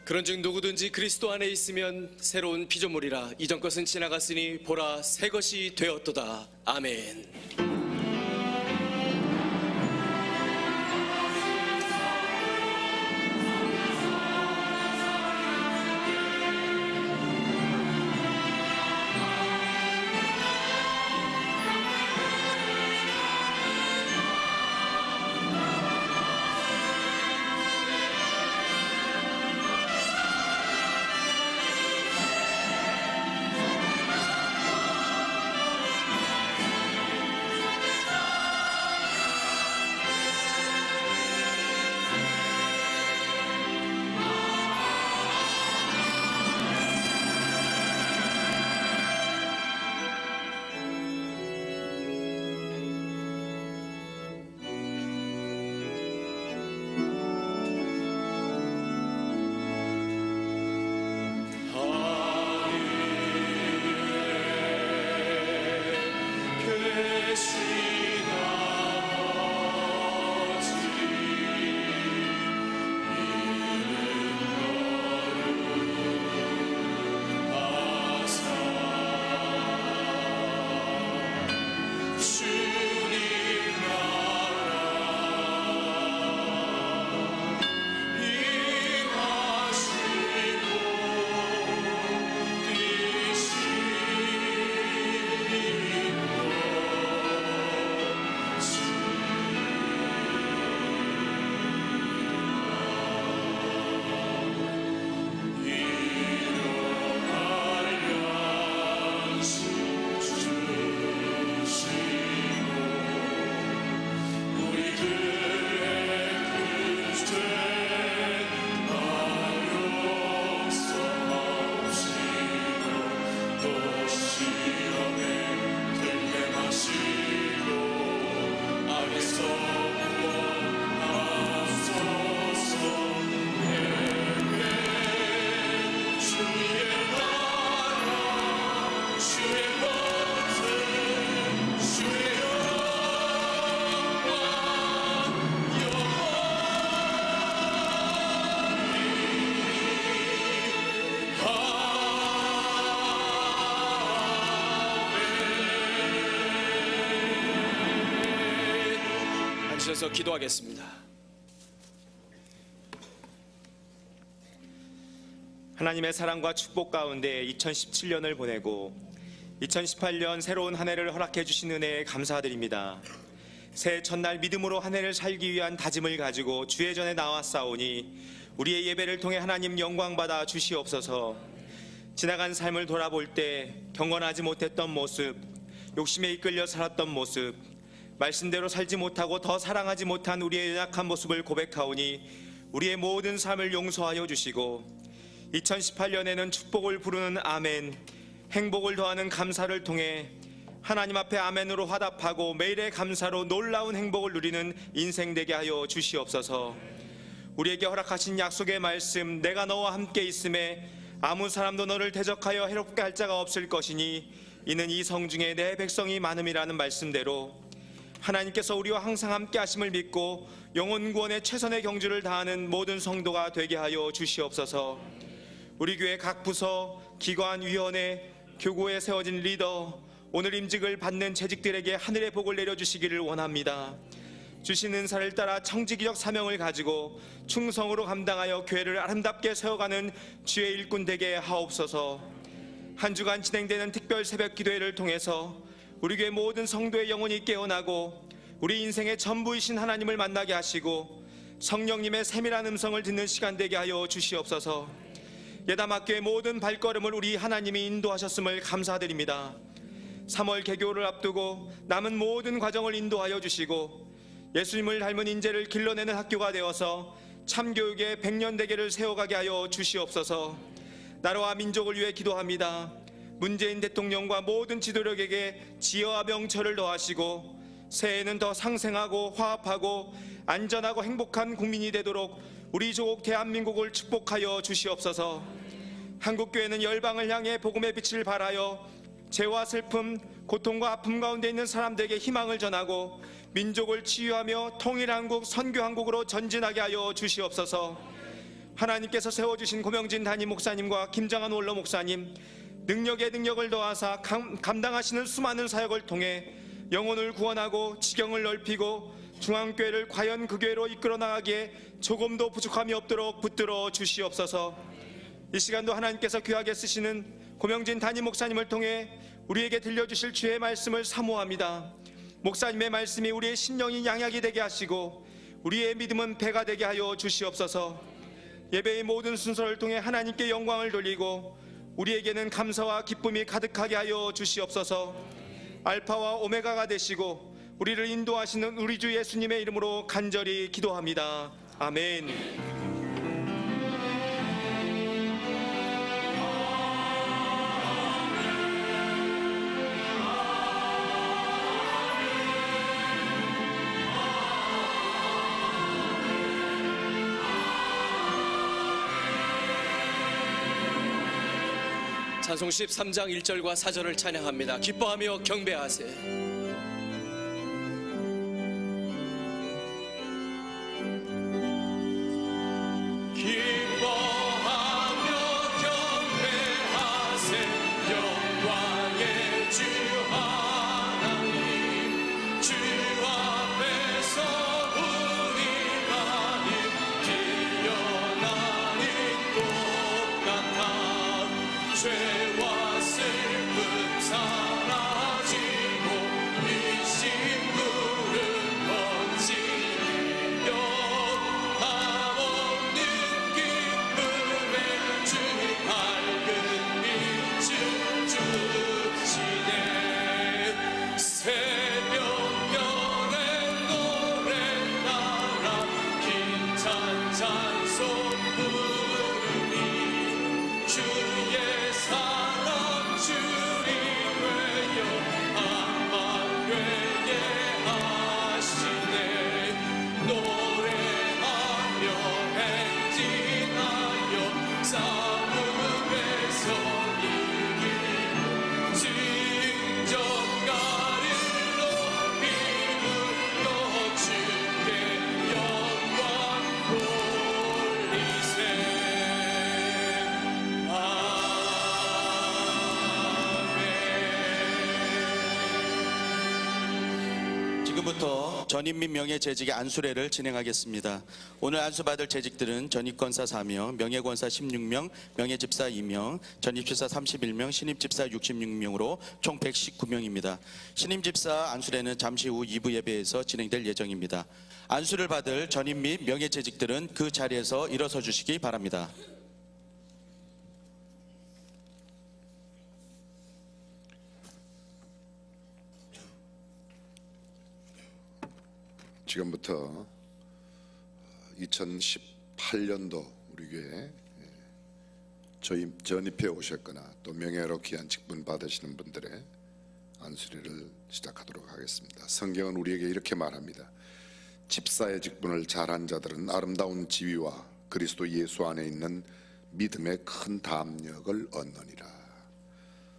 그런즉 누구든지 그리스도 안에 있으면 새로운 피조물이라. 이전 것은 지나갔으니 보라 새 것이 되었도다. 아멘. 앉으셔서 기도하겠습니다. 하나님의 사랑과 축복 가운데 2017년을 보내고 2018년 새로운 한 해를 허락해 주신 은혜에 감사드립니다. 새해 첫날 믿음으로 한 해를 살기 위한 다짐을 가지고 주의 전에 나왔사오니 우리의 예배를 통해 하나님 영광 받아 주시옵소서. 지나간 삶을 돌아볼 때 경건하지 못했던 모습, 욕심에 이끌려 살았던 모습, 말씀대로 살지 못하고 더 사랑하지 못한 우리의 연약한 모습을 고백하오니 우리의 모든 삶을 용서하여 주시고 2018년에는 축복을 부르는 아멘, 행복을 더하는 감사를 통해 하나님 앞에 아멘으로 화답하고 매일의 감사로 놀라운 행복을 누리는 인생 되게 하여 주시옵소서. 우리에게 허락하신 약속의 말씀, 내가 너와 함께 있음에 아무 사람도 너를 대적하여 해롭게 할 자가 없을 것이니 이는 이 성중에 내 백성이 많음이라는 말씀대로 하나님께서 우리와 항상 함께 하심을 믿고 영혼 구원의 최선의 경주를 다하는 모든 성도가 되게 하여 주시옵소서. 우리 교회 각 부서, 기관, 위원회, 교구에 세워진 리더, 오늘 임직을 받는 재직들에게 하늘의 복을 내려주시기를 원합니다. 주신 은사를 따라 청지기적 사명을 가지고 충성으로 감당하여 교회를 아름답게 세워가는 주의 일꾼 되게 하옵소서. 한 주간 진행되는 특별 새벽 기도회를 통해서 우리 교회 모든 성도의 영혼이 깨어나고 우리 인생의 전부이신 하나님을 만나게 하시고 성령님의 세밀한 음성을 듣는 시간 되게 하여 주시옵소서. 예담학교의 모든 발걸음을 우리 하나님이 인도하셨음을 감사드립니다. 3월 개교를 앞두고 남은 모든 과정을 인도하여 주시고 예수님을 닮은 인재를 길러내는 학교가 되어서 참교육의 100년 대계를 세워가게 하여 주시옵소서. 나라와 민족을 위해 기도합니다. 문재인 대통령과 모든 지도력에게 지혜와 명철을 더하시고 새해에는 더 상생하고 화합하고 안전하고 행복한 국민이 되도록 우리 조국 대한민국을 축복하여 주시옵소서. 한국교회는 열방을 향해 복음의 빛을 발하여 죄와 슬픔, 고통과 아픔 가운데 있는 사람들에게 희망을 전하고 민족을 치유하며 통일한국, 선교한국으로 전진하게 하여 주시옵소서. 하나님께서 세워주신 고명진 담임 목사님과 김장한 원로 목사님, 능력에 능력을 더하사 감당하시는 수많은 사역을 통해 영혼을 구원하고 지경을 넓히고 중앙교회를 과연 그 교회로 이끌어 나가기에 조금도 부족함이 없도록 붙들어 주시옵소서. 이 시간도 하나님께서 귀하게 쓰시는 고명진 담임 목사님을 통해 우리에게 들려주실 주의 말씀을 사모합니다. 목사님의 말씀이 우리의 심령이 양약이 되게 하시고 우리의 믿음은 배가 되게 하여 주시옵소서. 예배의 모든 순서를 통해 하나님께 영광을 돌리고 우리에게는 감사와 기쁨이 가득하게 하여 주시옵소서. 알파와 오메가가 되시고 우리를 인도하시는 우리 주 예수님의 이름으로 간절히 기도합니다. 아멘. 찬송 13장 1절과 4절을 찬양합니다. 기뻐하며 경배하세. 죄와 슬픔 사라지고 이 심부름 번지며 함 없는 기쁨의 주 밝은 빛을 주시네. 새벽별의 노래 따라 힘찬 찬송 부르니 주의 사랑 주리 되어 한밤되게 하시네. 노래하며 행진하여 싸움에서 이기고 징정가를 높이 불러 주께 영광 돌리세. 지금부터 전입 및 명예재직의 안수례를 진행하겠습니다. 오늘 안수받을 재직들은 전입권사 4명, 명예권사 16명, 명예집사 2명, 전입집사 31명, 신입집사 66명으로 총 119명입니다. 신임집사 안수례는 잠시 후 2부 예배에서 진행될 예정입니다. 안수를 받을 전입 및 명예재직들은 그 자리에서 일어서 주시기 바랍니다. 지금부터 2018년도 우리 교회 전입해 오셨거나 또 명예로 귀한 직분 받으시는 분들의 안수례를 시작하도록 하겠습니다. 성경은 우리에게 이렇게 말합니다. 집사의 직분을 잘한 자들은 아름다운 지위와 그리스도 예수 안에 있는 믿음의 큰 담력을 얻느니라.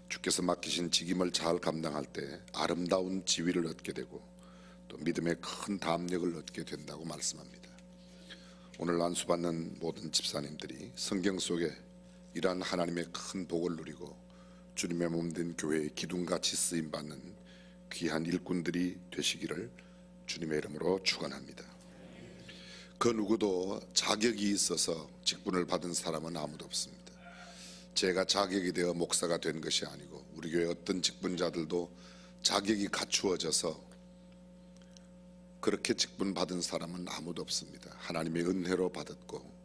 주께서 맡기신 직임을 잘 감당할 때 아름다운 지위를 얻게 되고 또 믿음의 큰 담력을 얻게 된다고 말씀합니다. 오늘 안수받는 모든 집사님들이 성경 속에 이러한 하나님의 큰 복을 누리고 주님의 몸된 교회의 기둥같이 쓰임받는 귀한 일꾼들이 되시기를 주님의 이름으로 축원합니다. 그 누구도 자격이 있어서 직분을 받은 사람은 아무도 없습니다. 제가 자격이 되어 목사가 된 것이 아니고 우리 교회 어떤 직분자들도 자격이 갖추어져서 그렇게 직분 받은 사람은 아무도 없습니다. 하나님의 은혜로 받았고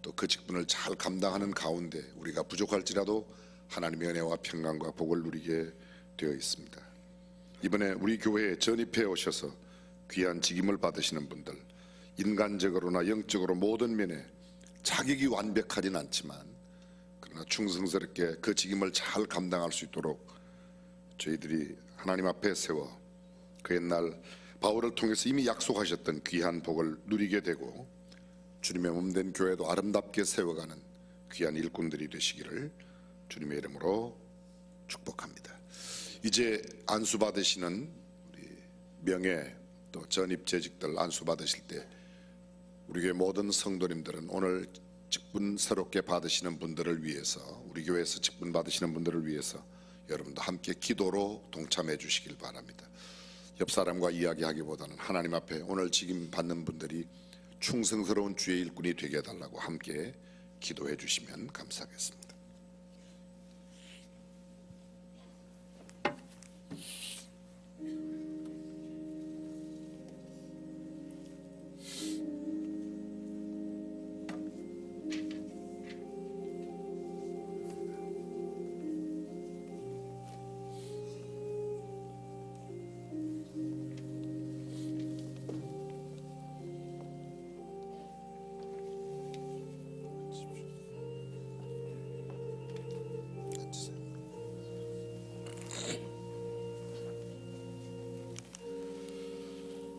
또 그 직분을 잘 감당하는 가운데 우리가 부족할지라도 하나님의 은혜와 평강과 복을 누리게 되어 있습니다. 이번에 우리 교회에 전입해 오셔서 귀한 직임을 받으시는 분들, 인간적으로나 영적으로 모든 면에 자격이 완벽하진 않지만 그러나 충성스럽게 그 직임을 잘 감당할 수 있도록 저희들이 하나님 앞에 세워 그 옛날 바울을 통해서 이미 약속하셨던 귀한 복을 누리게 되고 주님의 몸된 교회도 아름답게 세워가는 귀한 일꾼들이 되시기를 주님의 이름으로 축복합니다. 이제 안수 받으시는 우리 명예 또 전입 재직들 안수 받으실 때 우리 교회 모든 성도님들은 오늘 직분 새롭게 받으시는 분들을 위해서, 우리 교회에서 직분 받으시는 분들을 위해서 여러분도 함께 기도로 동참해 주시길 바랍니다. 옆 사람과 이야기하기보다는 하나님 앞에 오늘 직임 받는 분들이 충성스러운 주의 일꾼이 되게 해달라고 함께 기도해 주시면 감사하겠습니다.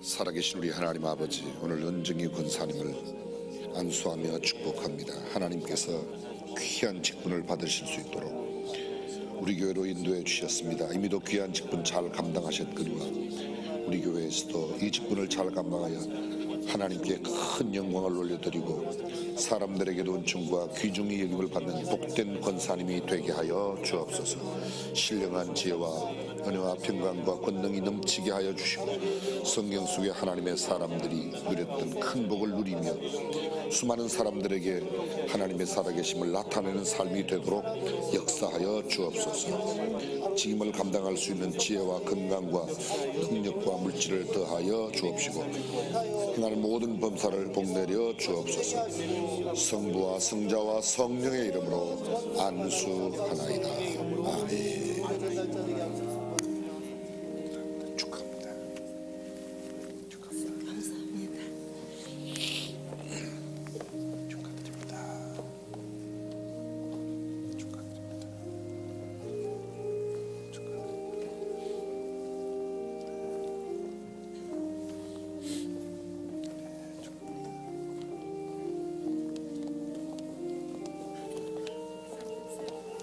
살아계신 우리 하나님 아버지, 오늘 은정이 권사님을 안수하며 축복합니다. 하나님께서 귀한 직분을 받으실 수 있도록 우리 교회로 인도해 주셨습니다. 이미도 귀한 직분 잘 감당하셨거니와 우리 교회에서도 이 직분을 잘 감당하여 하나님께 큰 영광을 올려드리고 사람들에게도 은총과 귀중히 여김을 받는 복된 권사님이 되게 하여 주옵소서. 신령한 지혜와 은혜와 평강과 권능이 넘치게 하여 주시고 성경 속에 하나님의 사람들이 누렸던 큰 복을 누리며 수많은 사람들에게 하나님의 살아계심을 나타내는 삶이 되도록 역사하여 주옵소서. 직임을 감당할 수 있는 지혜와 건강과 능력과 물질을 더하여 주옵시고 행하는 모든 범사를 복내려 주옵소서. 성부와 성자와 성령의 이름으로 안수하나이다. 아멘. 축하합니다. 감사합니다. 축하드립니다.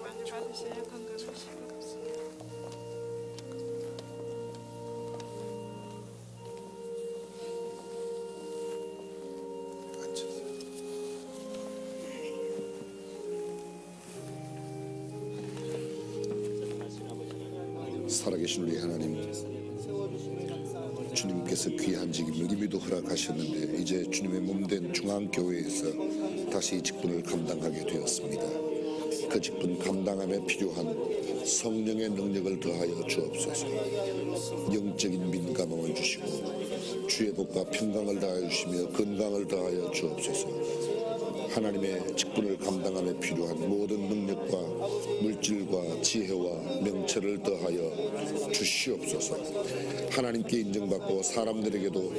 많이 받으세요. 건강하시고. 살아계신 우리 하나님, 주님께서 귀한 직임을 이미도 허락하셨는데 이제 주님의 몸된 중앙교회에서 다시 이 직분을 감당하게 되었습니다. 그 직분 감당함에 필요한 성령의 능력을 더하여 주옵소서. 영적인 민감함을 주시고 주의 복과 평강을 더하여 주시며 건강을 더하여 주옵소서. 하나님의 직분을 감당함에 필요한 모든 능력과 물질과 지혜와 명철을 더하여 주시옵소서. 하나님께 인정받고 사람들에게도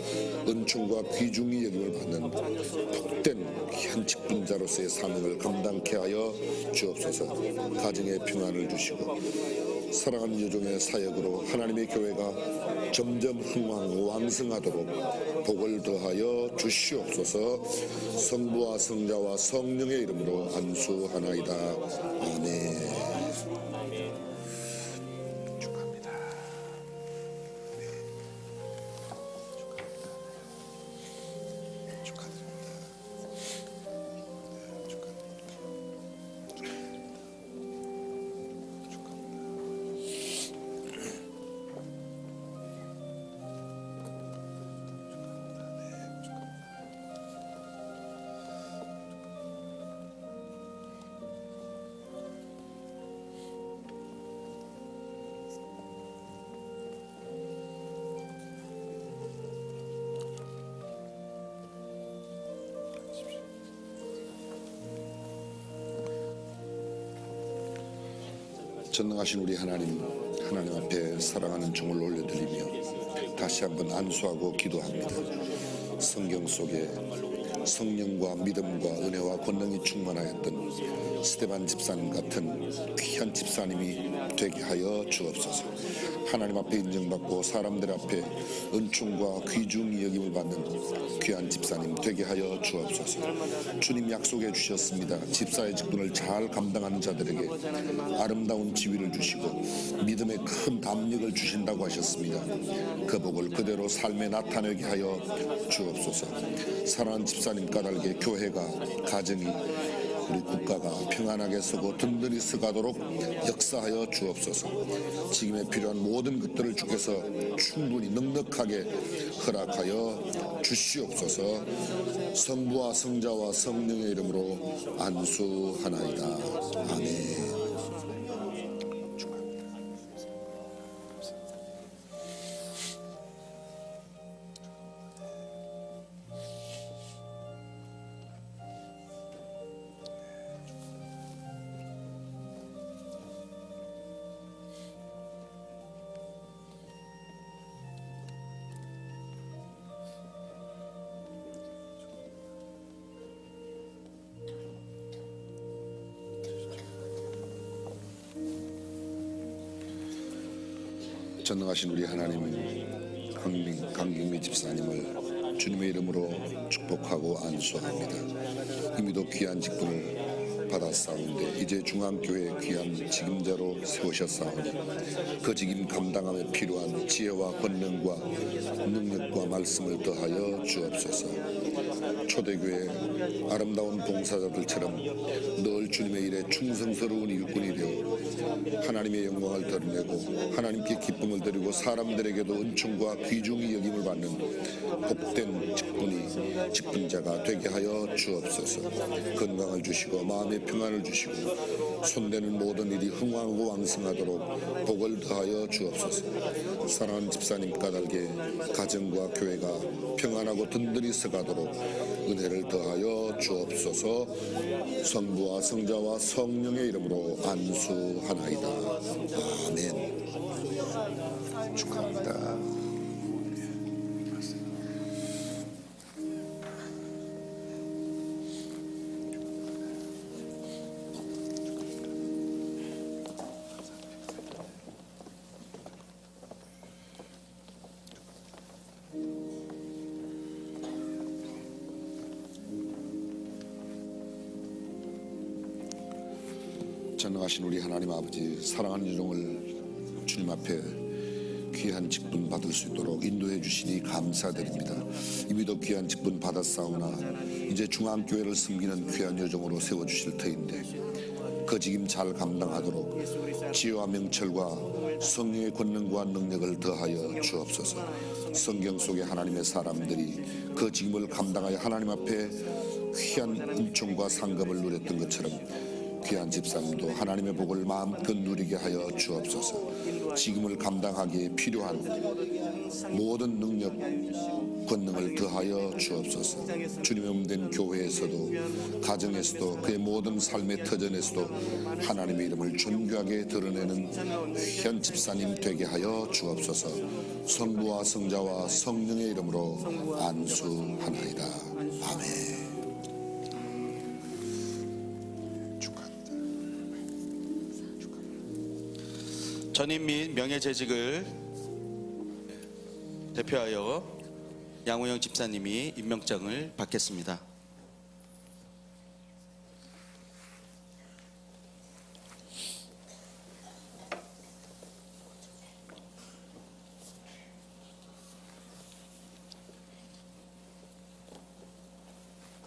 은총과 귀중히 여김을 받는 복된 귀한 직분자로서의 사명을 감당케 하여 주옵소서. 가정의 평안을 주시고 사랑하는 여종의 사역으로 하나님의 교회가 점점 흥왕 왕성하도록 복을 더하여 주시옵소서. 성부와 성자와 성령의 이름으로 안수하나이다. 아멘. 축하합니다. 축하드립니다. 전능하신 우리 하나님 앞에 사랑하는 종을 올려드리며 다시 한번 안수하고 기도합니다. 성경 속에 성령과 믿음과 은혜와 권능이 충만하였던 스데반 집사님 같은 귀한 집사님이 되게 하여 주옵소서. 하나님 앞에 인정받고 사람들 앞에 은총과 귀중히 여김을 받는 귀한 집사님 되게 하여 주옵소서. 주님 약속해 주셨습니다. 집사의 직분을 잘 감당하는 자들에게 아름다운 지위를 주시고 믿음의 큰 담력을 주신다고 하셨습니다. 그 복을 그대로 삶에 나타내게 하여 주옵소서. 사랑하는 집사님 까닭에 교회가, 가정이, 우리 국가가 평안하게 서고 든든히 서가도록 역사하여 주옵소서. 지금에 필요한 모든 것들을 주께서 충분히 넉넉하게 허락하여 주시옵소서. 성부와 성자와 성령의 이름으로 안수하나이다. 아멘. 전능하신 우리 하나님, 강경미 집사님을 주님의 이름으로 축복하고 안수합니다. 이미도 귀한 직분을 받았사온데 이제 중앙교회 귀한 직임자로 세우셨사오니 그 직임 감당함에 필요한 지혜와 권능과 능력과 말씀을 더하여 주옵소서. 초대교회 아름다운 봉사자들처럼 늘 주님의 일에 충성스러운 일꾼이 되어 하나님의 영광을 드러내고 하나님께 기쁨을 드리고 사람들에게도 은총과 귀중히 여김을 받는 복된 직분자가 되게 하여 주옵소서. 건강을 주시고 마음의 평안을 주시고 손대는 모든 일이 흥왕하고 왕성하도록 복을 더하여 주옵소서. 사랑하는 집사님 까닭에 가정과 교회가 평안하고 든든히 서가도록 은혜를 더하여 주옵소서. 성부와 성자와 성령의 이름으로 안수하나이다. 아멘. 축하합니다. 전능하신 우리 하나님 아버지, 사랑하는 유종을 주님 앞에 귀한 직분 받을 수 있도록 인도해 주시니 감사드립니다. 이미도 귀한 직분 받았사오나 이제 중앙교회를 섬기는 귀한 여종으로 세워주실 터인데 그 직임 잘 감당하도록 지혜와 명철과 성령의 권능과 능력을 더하여 주옵소서. 성경 속에 하나님의 사람들이 그 직임을 감당하여 하나님 앞에 귀한 은총과 상급을 누렸던 것처럼 귀한 집사님도 하나님의 복을 마음껏 누리게 하여 주옵소서. 직임을 감당하기에 필요한 모든 능력, 권능을 더하여 주옵소서. 주님의 몸된 교회에서도 가정에서도 그의 모든 삶의 터전에서도 하나님의 이름을 존귀하게 드러내는 귀한 집사님 되게 하여 주옵소서. 성부와 성자와 성령의 이름으로 안수하나이다. 아멘. 전임 및 명예재직을 대표하여 양우영 집사님이 임명장을 받겠습니다.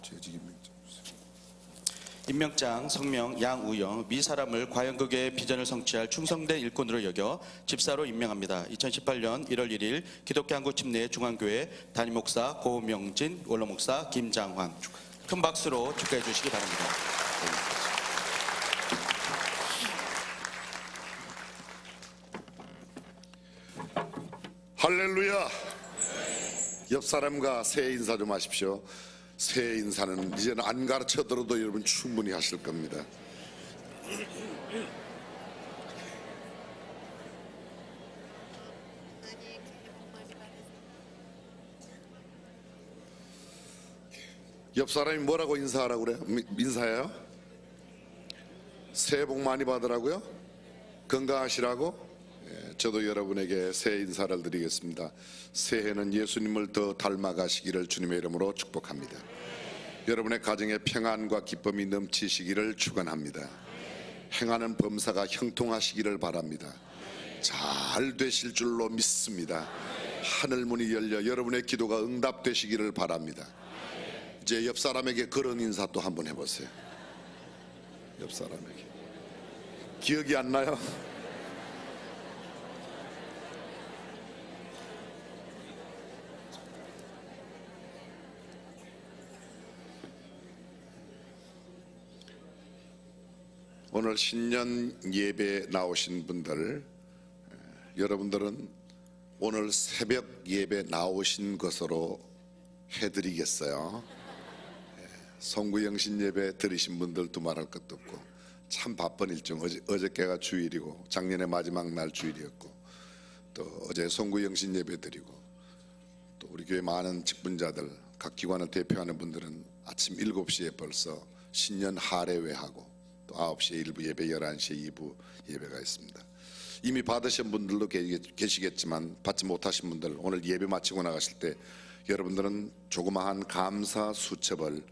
재직 임명장. 임명장 성명 양우영 미 사람을 과연극의 비전을 성취할 충성된 일꾼으로 여겨 집사로 임명합니다. 2018년 1월 1일 기독교 한국집 내 중앙교회 담임 목사 고명진, 원로 목사 김장환. 큰 박수로 축하해 주시기 바랍니다. 할렐루야. 옆 사람과 새해 인사 좀 하십시오. 새해 인사는 이제는 안 가르쳐 들어도 여러분 충분히 하실 겁니다. 옆 사람이 뭐라고 인사하라고 그래요? 인사해요? 새해 복 많이 받으라고요? 건강하시라고? 저도 여러분에게 새해 인사를 드리겠습니다. 새해는 예수님을 더 닮아가시기를 주님의 이름으로 축복합니다. 여러분의 가정에 평안과 기쁨이 넘치시기를 축원합니다. 행하는 범사가 형통하시기를 바랍니다. 잘 되실 줄로 믿습니다. 하늘 문이 열려 여러분의 기도가 응답되시기를 바랍니다. 이제 옆 사람에게 그런 인사 또 한번 해보세요. 옆 사람에게. 기억이 안 나요? 오늘 신년 예배에 나오신 분들, 여러분들은 오늘 새벽 예배 나오신 것으로 해드리겠어요. 송구영신 예배 들으신 분들도 말할 것도 없고 참 바쁜 일정. 어저께가 주일이고 작년의 마지막 날 주일이었고 또 어제 송구영신 예배 드리고 또 우리 교회 많은 직분자들 각 기관을 대표하는 분들은 아침 7시에 벌써 신년 할애회하고 또 9시에 1부 예배, 11시에 2부 예배가 있습니다. 이미 받으신 분들도 계시겠지만 받지 못하신 분들 오늘 예배 마치고 나가실 때 여러분들은 조그마한 감사 수첩을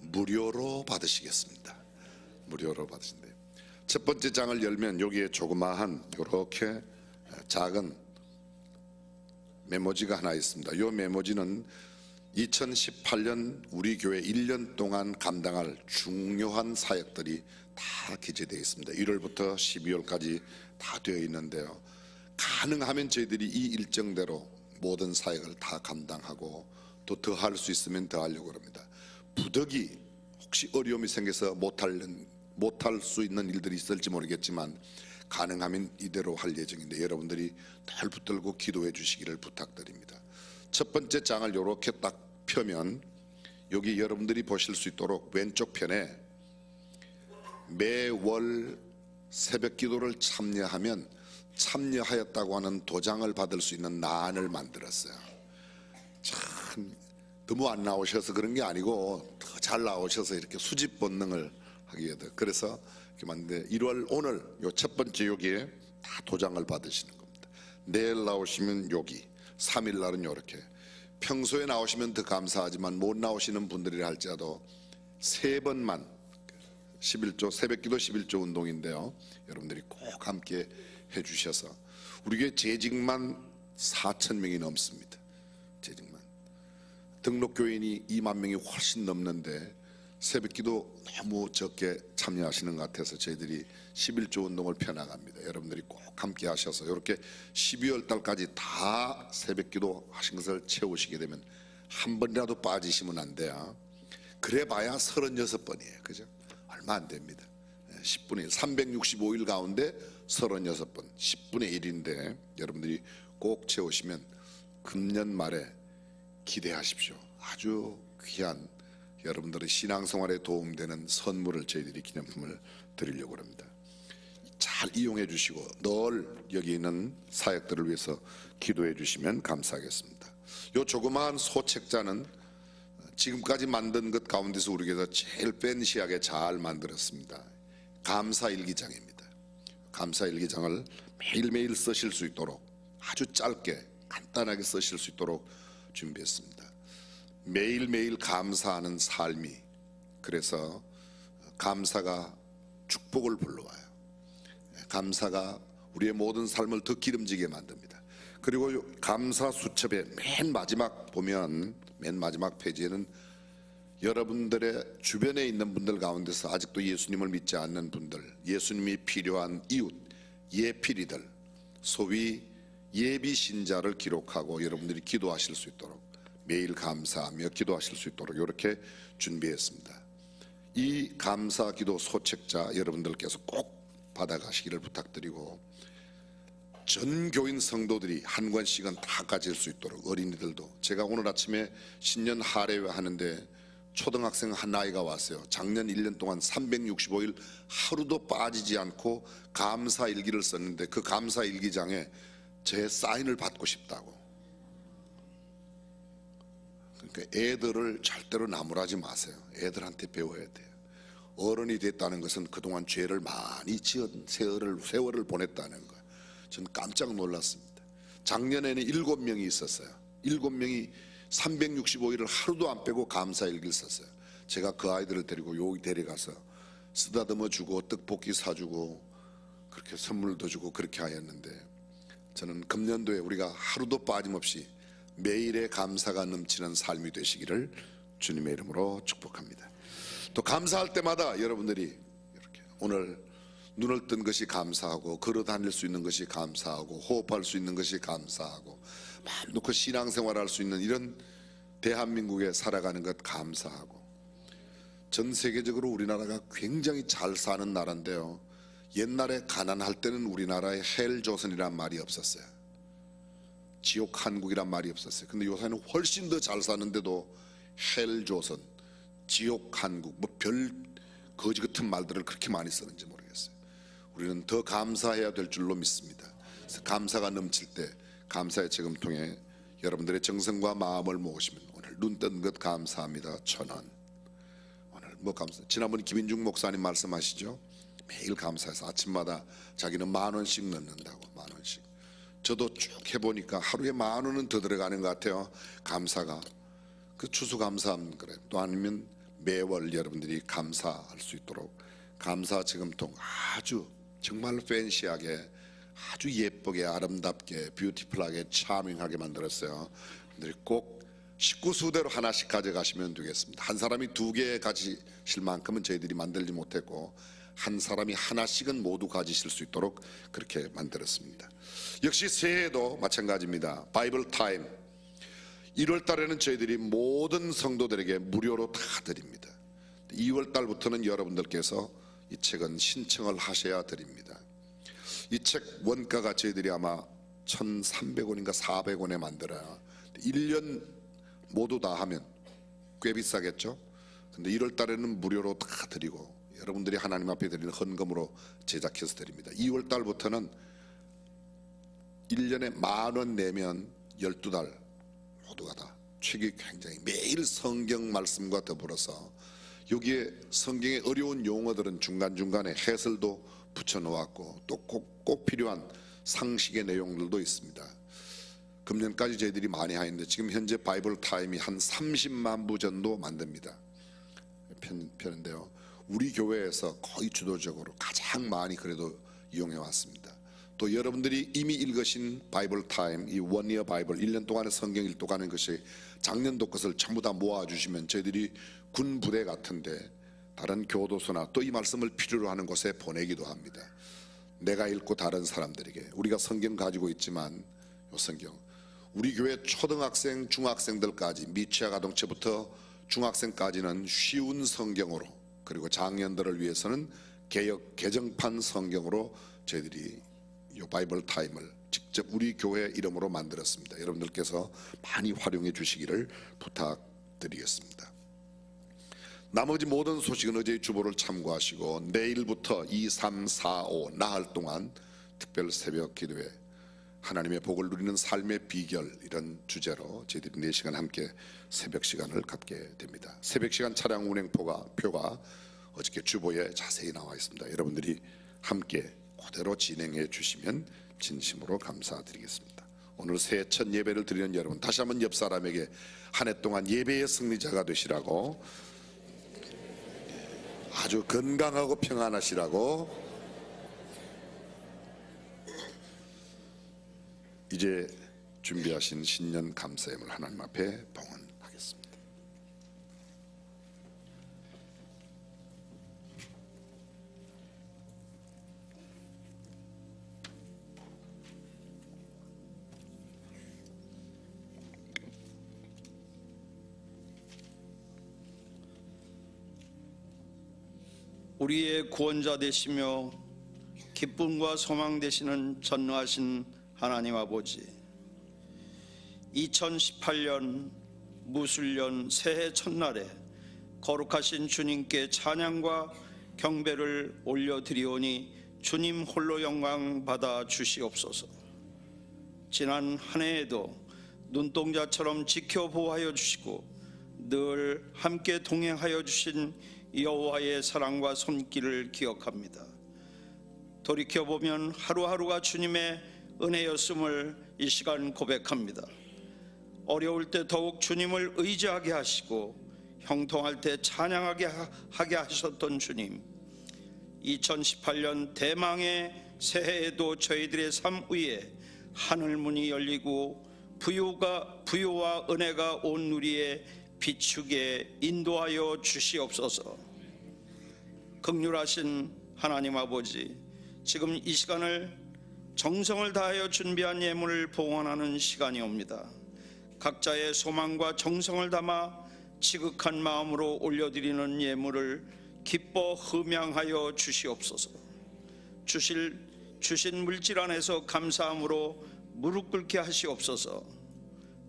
무료로 받으시겠습니다. 무료로 받으신대요. 첫 번째 장을 열면 여기에 조그마한 이렇게 작은 메모지가 하나 있습니다. 이 메모지는 2018년 우리 교회 1년 동안 감당할 중요한 사역들이 다 기재되어 있습니다. 1월부터 12월까지 다 되어 있는데요. 가능하면 저희들이 이 일정대로 모든 사역을 다 감당하고 또 더 할 수 있으면 더 하려고 합니다. 부득이 혹시 어려움이 생겨서 못할 수 있는 일들이 있을지 모르겠지만 가능하면 이대로 할 예정인데 여러분들이 늘 붙들고 기도해 주시기를 부탁드립니다. 첫 번째 장을 이렇게 딱 펴면 여기 여러분들이 보실 수 있도록 왼쪽 편에 매월 새벽 기도를 참여하면 참여하였다고 하는 도장을 받을 수 있는 난을 만들었어요. 참 너무 안 나오셔서 그런 게 아니고 더 잘 나오셔서 이렇게 수집 본능을 하기 위해서 그래서 이렇게 만드는데 1월 오늘 요 첫 번째 여기에 다 도장을 받으시는 겁니다. 내일 나오시면 여기 3일 날은 이렇게 평소에 나오시면 더 감사하지만 못 나오시는 분들이라 할지라도 3번만 11조 새벽기도 11조 운동인데요. 여러분들이 꼭 함께 해주셔서 우리 교회 재직만 4,000명이 넘습니다. 재직만 등록 교인이 2만 명이 훨씬 넘는데 새벽기도 너무 적게 참여하시는 것 같아서 저희들이 11조 운동을 펴나갑니다. 여러분들이 꼭 함께 하셔서 이렇게 12월 달까지 다 새벽기도 하신 것을 채우시게 되면 한 번이라도 빠지시면 안 돼요. 그래봐야 36번이에요. 그죠? 얼마 안 됩니다. 10분의 1, 365일 가운데 36번, 10분의 1인데 여러분들이 꼭 채우시면 금년 말에 기대하십시오. 아주 귀한 여러분들의 신앙생활에 도움되는 선물을 저희들이 기념품을 드리려고 합니다. 잘 이용해 주시고 늘 여기 있는 사역들을 위해서 기도해 주시면 감사하겠습니다. 이 조그마한 소책자는 지금까지 만든 것 가운데서 우리 교회에서 제일 팬시하게 잘 만들었습니다. 감사일기장입니다. 감사일기장을 매일매일 쓰실 수 있도록 아주 짧게 간단하게 쓰실 수 있도록 준비했습니다. 매일매일 감사하는 삶이 그래서 감사가 축복을 불러와요. 감사가 우리의 모든 삶을 더 기름지게 만듭니다. 그리고 감사 수첩의 맨 마지막 보면 맨 마지막 페이지에는 여러분들의 주변에 있는 분들 가운데서 아직도 예수님을 믿지 않는 분들, 예수님이 필요한 이웃, 예필이들, 소위 예비 신자를 기록하고 여러분들이 기도하실 수 있도록 매일 감사하며 기도하실 수 있도록 이렇게 준비했습니다. 이 감사 기도 소책자 여러분들께서 꼭 받아가시기를 부탁드리고 전 교인 성도들이 한 권씩은 다 가질 수 있도록 어린이들도 제가 오늘 아침에 신년 할애회 하는데 초등학생 한 아이가 왔어요. 작년 1년 동안 365일 하루도 빠지지 않고 감사 일기를 썼는데 그 감사 일기장에 제 사인을 받고 싶다고. 그러니까 애들을 절대로 나무라지 마세요. 애들한테 배워야 돼요. 어른이 됐다는 것은 그동안 죄를 많이 지은 세월을 보냈다는 거예요. 전 깜짝 놀랐습니다. 작년에는 7명이 있었어요. 7명이 365일을 하루도 안 빼고 감사일기를 썼어요. 제가 그 아이들을 데리고 여기 데려가서 쓰다듬어 주고 떡볶이 사주고 그렇게 선물도 주고 그렇게 하였는데, 저는 금년도에 우리가 하루도 빠짐없이 매일의 감사가 넘치는 삶이 되시기를 주님의 이름으로 축복합니다. 또 감사할 때마다 여러분들이 이렇게 오늘 눈을 뜬 것이 감사하고, 걸어 다닐 수 있는 것이 감사하고, 호흡할 수 있는 것이 감사하고, 마음 놓고 신앙생활할 수 있는 이런 대한민국에 살아가는 것 감사하고, 전 세계적으로 우리나라가 굉장히 잘 사는 나라인데요, 옛날에 가난할 때는 우리나라에 헬조선이란 말이 없었어요. 지옥 한국이란 말이 없었어요. 근데 요새는 훨씬 더 잘 사는데도 헬조선, 지옥 한국, 뭐 별 거지 같은 말들을 그렇게 많이 쓰는지 모르겠어요. 우리는 더 감사해야 될 줄로 믿습니다. 그래서 감사가 넘칠 때 감사의 책임통에 여러분들의 정성과 마음을 모으시면, 오늘 눈 뜬 것 감사합니다 1,000원, 오늘 뭐 감사. 지난번에 김인중 목사님 말씀하시죠. 매일 감사해서 아침마다 자기는 10,000원씩 넣는다고. 10,000원씩. 저도 쭉 해보니까 하루에 10,000원은 더 들어가는 것 같아요. 감사가. 그 추수감사하면 그래. 또 아니면 매월 여러분들이 감사할 수 있도록 감사 지금통 아주 정말 팬시하게, 아주 예쁘게, 아름답게, 뷰티풀하게, 차밍하게 만들었어요. 여러분들이 꼭 식구수대로 하나씩 가져가시면 되겠습니다. 한 사람이 2개 가지실 만큼은 저희들이 만들지 못했고, 한 사람이 하나씩은 모두 가지실 수 있도록 그렇게 만들었습니다. 역시 새해도 마찬가지입니다. 바이블 타임 1월 달에는 저희들이 모든 성도들에게 무료로 다 드립니다. 2월 달부터는 여러분들께서 이 책은 신청을 하셔야 드립니다. 이 책 원가가 저희들이 아마 1,300원인가 400원에 만들어요. 1년 모두 다 하면 꽤 비싸겠죠. 근데 1월 달에는 무료로 다 드리고, 여러분들이 하나님 앞에 드리는 헌금으로 제작해서 드립니다. 2월 달부터는 1년에 10,000원 내면 12달 모두가 다 책이 굉장히, 매일 성경 말씀과 더불어서 여기에 성경의 어려운 용어들은 중간중간에 해설도 붙여놓았고, 또 꼭 필요한 상식의 내용들도 있습니다. 금년까지 저희들이 많이 하는데 지금 현재 바이블 타임이 한 30만 부 정도 만듭니다. 편인데요, 우리 교회에서 거의 주도적으로 가장 많이 그래도 이용해 왔습니다. 또 여러분들이 이미 읽으신 바이블 타임, 이 원이어 바이블 1년 동안의 성경 일독하는 것이 작년도 것을 전부 다 모아주시면 저희들이 군 부대 같은데 다른 교도소나 또 이 말씀을 필요로 하는 곳에 보내기도 합니다. 내가 읽고 다른 사람들에게, 우리가 성경 가지고 있지만 이 성경 우리 교회 초등학생, 중학생들까지, 미취학 아동체부터 중학생까지는 쉬운 성경으로, 그리고 장년들을 위해서는 개역 개정판 성경으로 저희들이 이 바이블 타임을 직접 우리 교회 이름으로 만들었습니다. 여러분들께서 많이 활용해 주시기를 부탁드리겠습니다. 나머지 모든 소식은 어제의 주보를 참고하시고, 내일부터 2, 3, 4, 5 나흘 동안 특별 새벽 기도회, 하나님의 복을 누리는 삶의 비결, 이런 주제로 저희들이 4시간 함께 새벽 시간을 갖게 됩니다. 새벽 시간 차량 운행표가 어저께 주보에 자세히 나와 있습니다. 여러분들이 함께 그대로 진행해 주시면 진심으로 감사드리겠습니다. 오늘 새해 첫 예배를 드리는 여러분, 다시 한번 옆 사람에게 한 해 동안 예배의 승리자가 되시라고, 아주 건강하고 평안하시라고, 이제 준비하신 신년 감사임을 하나님 앞에 봉헌하겠습니다. 우리의 구원자 되시며 기쁨과 소망 되시는 전능하신 하나님 아버지, 2018년 무술년 새해 첫날에 거룩하신 주님께 찬양과 경배를 올려드리오니 주님 홀로 영광 받아 주시옵소서. 지난 한 해에도 눈동자처럼 지켜 보호하여 주시고 늘 함께 동행하여 주신 여호와의 사랑과 손길을 기억합니다. 돌이켜보면 하루하루가 주님의 은혜였음을 이 시간 고백합니다. 어려울 때 더욱 주님을 의지하게 하시고 형통할 때 찬양하게 하게 하셨던 주님, 2018년 대망의 새해에도 저희들의 삶 위에 하늘 문이 열리고 부요와 은혜가 온 누리에 비추게 인도하여 주시옵소서. 긍휼하신 하나님 아버지, 지금 이 시간을 정성을 다하여 준비한 예물을 봉헌하는 시간이 옵니다. 각자의 소망과 정성을 담아 지극한 마음으로 올려드리는 예물을 기뻐 흠양하여 주시옵소서. 주신 물질 안에서 감사함으로 무릎 꿇게 하시옵소서.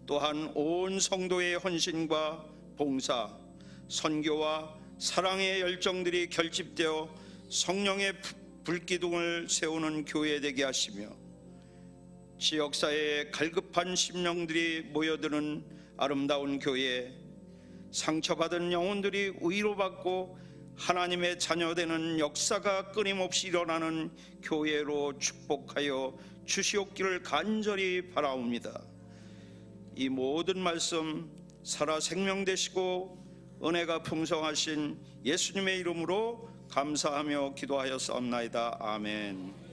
또한 온 성도의 헌신과 봉사, 선교와 사랑의 열정들이 결집되어 성령의 불기둥을 세우는 교회 되게 하시며, 지역사회에 갈급한 심령들이 모여드는 아름다운 교회, 상처받은 영혼들이 위로받고 하나님의 자녀되는 역사가 끊임없이 일어나는 교회로 축복하여 주시옵기를 간절히 바라옵니다. 이 모든 말씀 살아 생명되시고 은혜가 풍성하신 예수님의 이름으로 감사하며 기도하였사옵나이다. 아멘.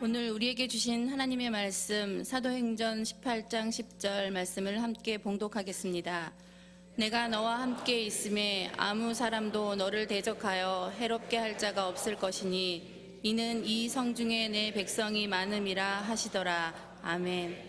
오늘 우리에게 주신 하나님의 말씀 사도행전 18장 10절 말씀을 함께 봉독하겠습니다. 내가 너와 함께 있음에 아무 사람도 너를 대적하여 해롭게 할 자가 없을 것이니 이는 이 성중에 내 백성이 많음이라 하시더라. 아멘.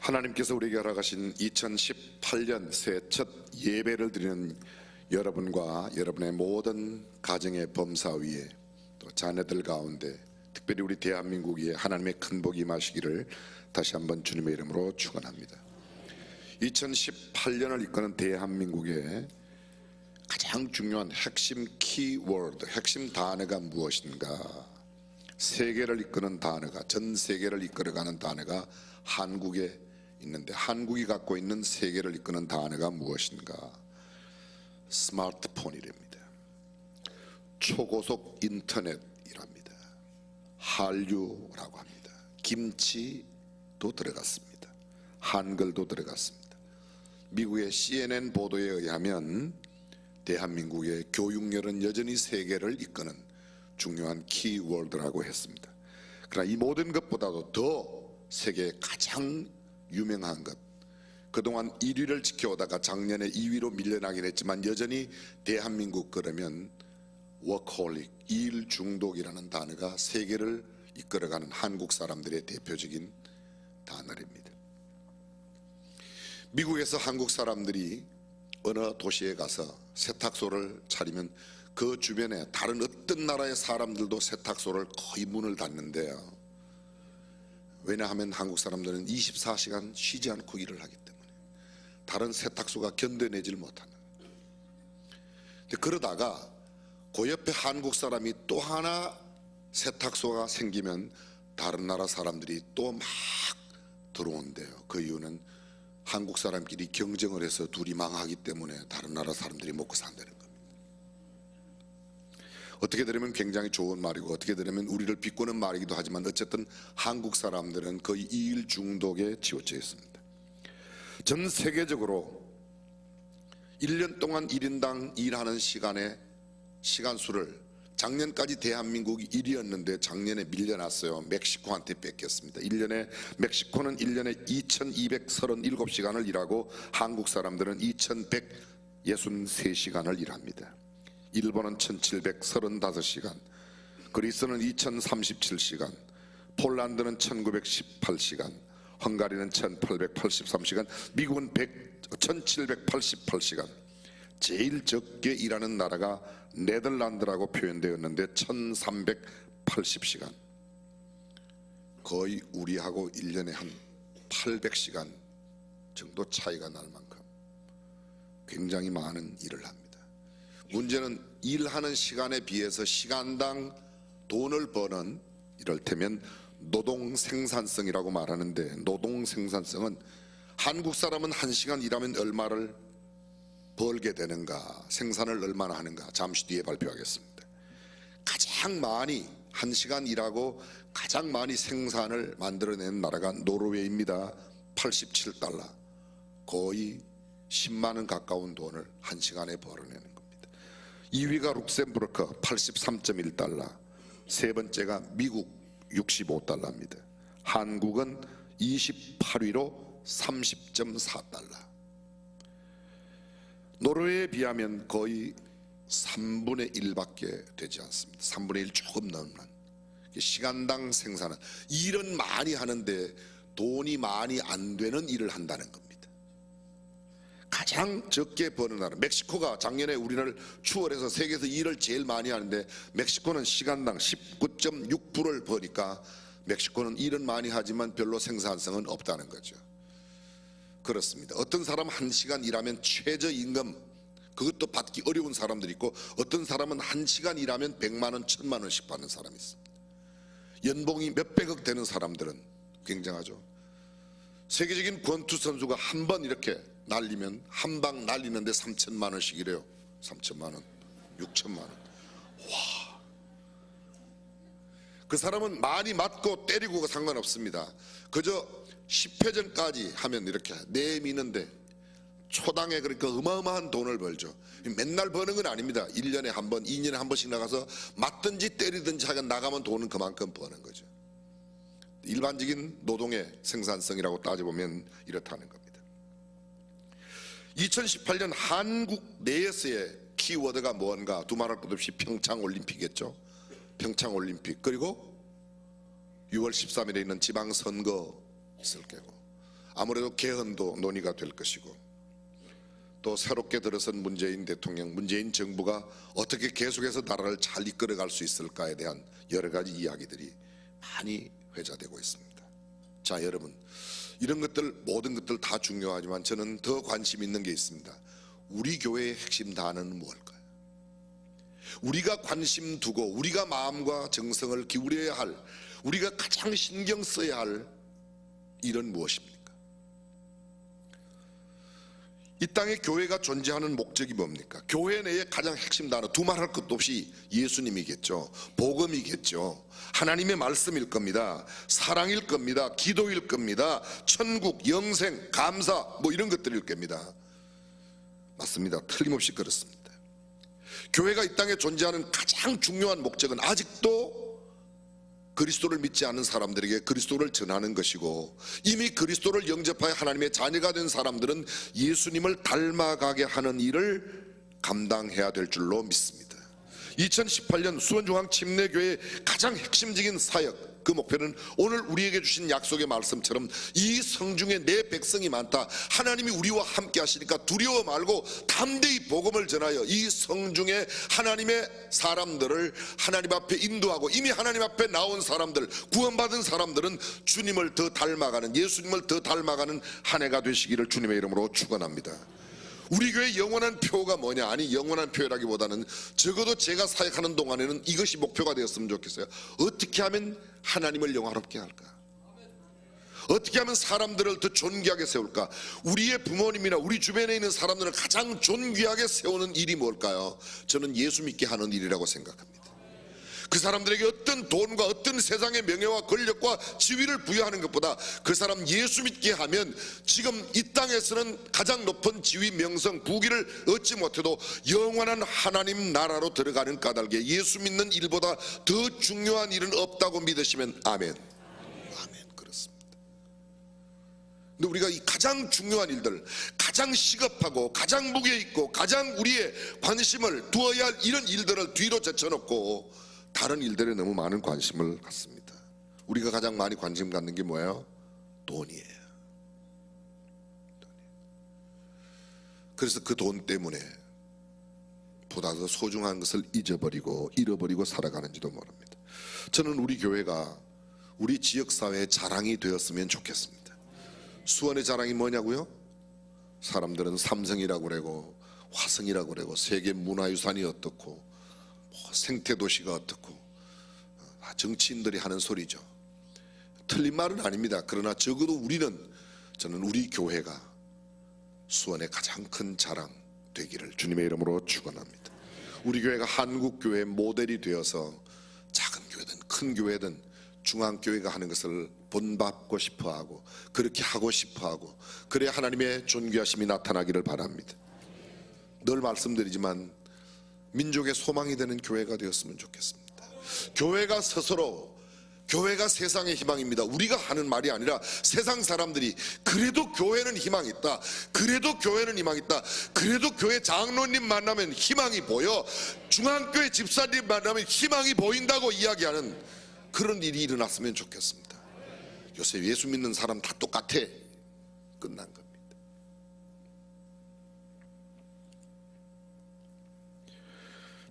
하나님께서 우리에게 허락하신 2018년 새해 첫 예배를 드리는 여러분과 여러분의 모든 가정의 범사 위에 또 자녀들 가운데 특별히 우리 대한민국 위에 하나님의 큰 복이 임하시기를 다시 한번 주님의 이름으로 축원합니다. 2018년을 이끄는 대한민국의 가장 중요한 핵심 키워드, 핵심 단어가 무엇인가? 세계를 이끄는 단어가, 전 세계를 이끌어가는 단어가 한국에 있는데, 한국이 갖고 있는 세계를 이끄는 단어가 무엇인가? 스마트폰이랍니다. 초고속 인터넷이랍니다. 한류라고 합니다. 김치도 들어갔습니다. 한글도 들어갔습니다. 미국의 CNN 보도에 의하면 대한민국의 교육열은 여전히 세계를 이끄는 중요한 키워드라고 했습니다. 그러나 이 모든 것보다도 더 세계에 가장 유명한 것, 그동안 1위를 지켜오다가 작년에 2위로 밀려나긴 했지만 여전히 대한민국 그러면 워커홀릭, 일 중독이라는 단어가 세계를 이끌어가는 한국 사람들의 대표적인 단어입니다. 미국에서 한국 사람들이 어느 도시에 가서 세탁소를 차리면 그 주변에 다른 어떤 나라의 사람들도 세탁소를 거의 문을 닫는데요. 왜냐하면 한국 사람들은 24시간 쉬지 않고 일을 하기 때문에 다른 세탁소가 견뎌내질 못하는 거예요. 그러다가 그 옆에 한국 사람이 또 하나 세탁소가 생기면 다른 나라 사람들이 또 막 들어온대요. 그 이유는 한국 사람끼리 경쟁을 해서 둘이 망하기 때문에 다른 나라 사람들이 먹고 산다는 겁니다. 어떻게 들으면 굉장히 좋은 말이고 어떻게 들으면 우리를 비꼬는 말이기도 하지만 어쨌든 한국 사람들은 거의 일 중독에 치우쳐 있습니다. 전 세계적으로 1년 동안 1인당 일하는 시간 수를 작년까지 대한민국이 1위였는데 작년에 밀려났어요. 멕시코한테 뺏겼습니다. 멕시코는 1년에 2237시간을 일하고 한국 사람들은 2163시간을 일합니다. 일본은 1735시간, 그리스는 2037시간, 폴란드는 1918시간, 헝가리는 1883시간, 미국은 1788시간. 제일 적게 일하는 나라가 네덜란드라고 표현되었는데 1380시간. 거의 우리하고 1년에 한 800시간 정도 차이가 날 만큼 굉장히 많은 일을 합니다. 문제는 일하는 시간에 비해서 시간당 돈을 버는, 이를테면 노동 생산성이라고 말하는데, 노동 생산성은 한국 사람은 1시간 일하면 얼마를 벌게 되는가, 생산을 얼마나 하는가, 잠시 뒤에 발표하겠습니다. 가장 많이 1시간 일하고 가장 많이 생산을 만들어낸 나라가 노르웨이입니다. 87달러, 거의 10만 원 가까운 돈을 1시간에 벌어내는 겁니다. 2위가 룩셈부르크 83.1달러, 세 번째가 미국 65달러입니다. 한국은 28위로 30.4달러. 노르웨이에 비하면 거의 3분의 1밖에 되지 않습니다. 3분의 1 조금 넘는. 시간당 생산은, 일은 많이 하는데 돈이 많이 안 되는 일을 한다는 겁니다. 가장 적게 버는 나라 멕시코가 작년에 우리를 추월해서 세계에서 일을 제일 많이 하는데 멕시코는 시간당 19.6불을 버니까 멕시코는 일은 많이 하지만 별로 생산성은 없다는 거죠. 그렇습니다. 어떤 사람 1시간 일하면 최저임금, 그것도 받기 어려운 사람들이 있고, 어떤 사람은 1시간 일하면 100만 원, 1000만 원씩 받는 사람이 있습니다. 연봉이 몇백억 되는 사람들은 굉장하죠. 세계적인 권투 선수가 한 번 이렇게 날리면, 한 방 날리는데 3천만 원씩이래요. 3천만 원, 6천만 원. 와, 그 사람은 많이 맞고 때리고 상관없습니다. 그저 10회전까지 하면 이렇게 내미는데 초당에 그러니까 어마어마한 돈을 벌죠. 맨날 버는 건 아닙니다. 1년에 한 번, 2년에 한 번씩 나가서 맞든지 때리든지 하면 나가면 돈은 그만큼 버는 거죠. 일반적인 노동의 생산성이라고 따져보면 이렇다는 겁니다. 2018년 한국 내에서의 키워드가 뭔가, 두말할 것 없이 평창올림픽이겠죠. 평창올림픽, 그리고 6월 13일에 있는 지방선거 있을 거고, 아무래도 개헌도 논의가 될 것이고, 또 새롭게 들어선 문재인 대통령, 문재인 정부가 어떻게 계속해서 나라를 잘 이끌어갈 수 있을까에 대한 여러 가지 이야기들이 많이 회자되고 있습니다. 자, 여러분, 이런 것들, 모든 것들 다 중요하지만 저는 더 관심 있는 게 있습니다. 우리 교회의 핵심 단어는 무엇일까요? 우리가 관심 두고 우리가 마음과 정성을 기울여야 할, 우리가 가장 신경 써야 할 일은 무엇입니까? 이 땅에 교회가 존재하는 목적이 뭡니까? 교회 내의 가장 핵심 단어, 두말할 것도 없이 예수님이겠죠. 복음이겠죠. 하나님의 말씀일 겁니다. 사랑일 겁니다. 기도일 겁니다. 천국, 영생, 감사, 뭐 이런 것들일 겁니다. 맞습니다. 틀림없이 그렇습니다. 교회가 이 땅에 존재하는 가장 중요한 목적은 아직도 그리스도를 믿지 않는 사람들에게 그리스도를 전하는 것이고, 이미 그리스도를 영접하여 하나님의 자녀가 된 사람들은 예수님을 닮아가게 하는 일을 감당해야 될 줄로 믿습니다. 2018년 수원중앙침례교회의 가장 핵심적인 사역, 그 목표는 오늘 우리에게 주신 약속의 말씀처럼 이 성중에 내 백성이 많다, 하나님이 우리와 함께 하시니까 두려워 말고 담대히 복음을 전하여 이 성중에 하나님의 사람들을 하나님 앞에 인도하고, 이미 하나님 앞에 나온 사람들, 구원받은 사람들은 주님을 더 닮아가는, 예수님을 더 닮아가는 한 해가 되시기를 주님의 이름으로 축원합니다. 우리 교회 영원한 표가 뭐냐? 아니, 영원한 표라기보다는 적어도 제가 사역하는 동안에는 이것이 목표가 되었으면 좋겠어요. 어떻게 하면 하나님을 영화롭게 할까? 어떻게 하면 사람들을 더 존귀하게 세울까? 우리의 부모님이나 우리 주변에 있는 사람들을 가장 존귀하게 세우는 일이 뭘까요? 저는 예수 믿게 하는 일이라고 생각합니다. 그 사람들에게 어떤 돈과 어떤 세상의 명예와 권력과 지위를 부여하는 것보다 그 사람 예수 믿게 하면 지금 이 땅에서는 가장 높은 지위, 명성, 부귀를 얻지 못해도 영원한 하나님 나라로 들어가는 까닭에 예수 믿는 일보다 더 중요한 일은 없다고 믿으시면 아멘. 아멘. 그렇습니다. 근데 우리가 이 가장 중요한 일들, 가장 시급하고 가장 무게 있고 가장 우리의 관심을 두어야 할 이런 일들을 뒤로 제쳐놓고 다른 일들에 너무 많은 관심을 갖습니다. 우리가 가장 많이 관심 갖는 게 뭐예요? 돈이에요. 그래서 그 돈 때문에 보다 더 소중한 것을 잊어버리고 잃어버리고 살아가는지도 모릅니다. 저는 우리 교회가 우리 지역사회의 자랑이 되었으면 좋겠습니다. 수원의 자랑이 뭐냐고요? 사람들은 삼성이라고 그러고 화성이라고 그러고 세계 문화유산이 어떻고 생태도시가 어떻고 정치인들이 하는 소리죠. 틀린 말은 아닙니다. 그러나 적어도 저는 우리 교회가 수원의 가장 큰 자랑 되기를 주님의 이름으로 축원합니다. 우리 교회가 한국교회 모델이 되어서 작은 교회든 큰 교회든 중앙교회가 하는 것을 본받고 싶어하고 그렇게 하고 싶어하고, 그래야 하나님의 존귀하심이 나타나기를 바랍니다. 늘 말씀드리지만 민족의 소망이 되는 교회가 되었으면 좋겠습니다. 교회가 스스로, 교회가 세상의 희망입니다. 우리가 하는 말이 아니라 세상 사람들이 그래도 교회는 희망이 있다, 그래도 교회는 희망이 있다, 그래도 교회 장로님 만나면 희망이 보여, 중앙교회 집사님 만나면 희망이 보인다고 이야기하는 그런 일이 일어났으면 좋겠습니다. 요새 예수 믿는 사람 다 똑같아. 끝난 겁니다.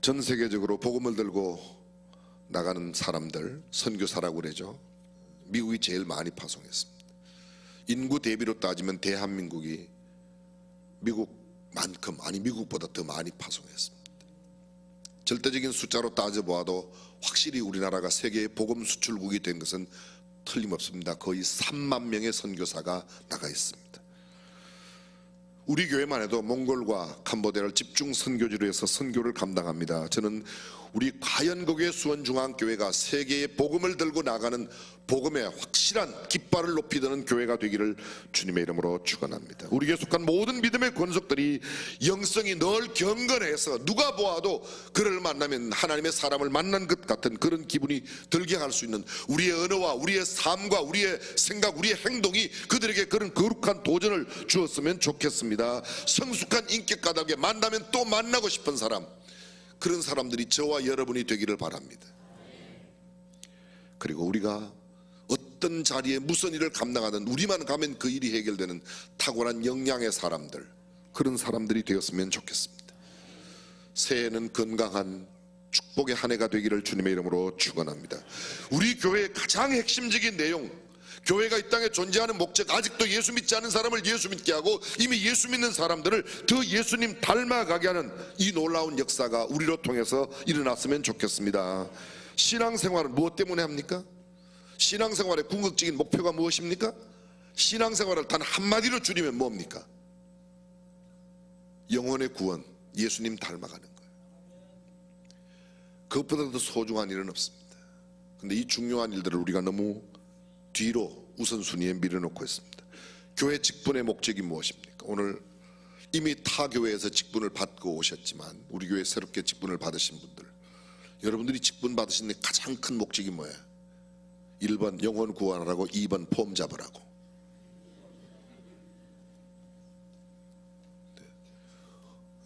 전 세계적으로 복음을 들고 나가는 사람들, 선교사라고 그러죠. 미국이 제일 많이 파송했습니다. 인구 대비로 따지면 대한민국이 미국만큼, 아니 미국보다 더 많이 파송했습니다. 절대적인 숫자로 따져보아도 확실히 우리나라가 세계의 복음 수출국이 된 것은 틀림없습니다. 거의 3만 명의 선교사가 나가 있습니다. 우리 교회만 해도 몽골과 캄보디아를 집중 선교지로 해서 선교를 감당합니다. 저는 우리 과연국의 수원중앙교회가 세계의 복음을 들고 나가는 복음의 확실한 깃발을 높이 드는 교회가 되기를 주님의 이름으로 축원합니다. 우리 교회에 속한 모든 믿음의 권속들이 영성이 늘 경건해서 누가 보아도 그를 만나면 하나님의 사람을 만난 것 같은 그런 기분이 들게 할 수 있는 우리의 언어와 우리의 삶과 우리의 생각, 우리의 행동이 그들에게 그런 거룩한 도전을 주었으면 좋겠습니다. 성숙한 인격 까닭에 만나면 또 만나고 싶은 사람, 그런 사람들이 저와 여러분이 되기를 바랍니다. 그리고 우리가 어떤 자리에 무슨 일을 감당하든 우리만 가면 그 일이 해결되는 탁월한 역량의 사람들, 그런 사람들이 되었으면 좋겠습니다. 새해는 건강한 축복의 한 해가 되기를 주님의 이름으로 축원합니다. 우리 교회의 가장 핵심적인 내용, 교회가 이 땅에 존재하는 목적, 아직도 예수 믿지 않은 사람을 예수 믿게 하고 이미 예수 믿는 사람들을 더 예수님 닮아가게 하는 이 놀라운 역사가 우리로 통해서 일어났으면 좋겠습니다. 신앙생활은 무엇 때문에 합니까? 신앙생활의 궁극적인 목표가 무엇입니까? 신앙생활을 단 한마디로 줄이면 뭡니까? 영혼의 구원, 예수님 닮아가는 거예요. 그것보다 더 소중한 일은 없습니다. 근데 이 중요한 일들을 우리가 너무 뒤로 우선순위에 밀어놓고 있습니다. 교회 직분의 목적이 무엇입니까? 오늘 이미 타 교회에서 직분을 받고 오셨지만 우리 교회 새롭게 직분을 받으신 분들, 여러분들이 직분 받으신 가장 큰 목적이 뭐예요? 1번 영혼 구원하라고, 2번 폼 잡으라고.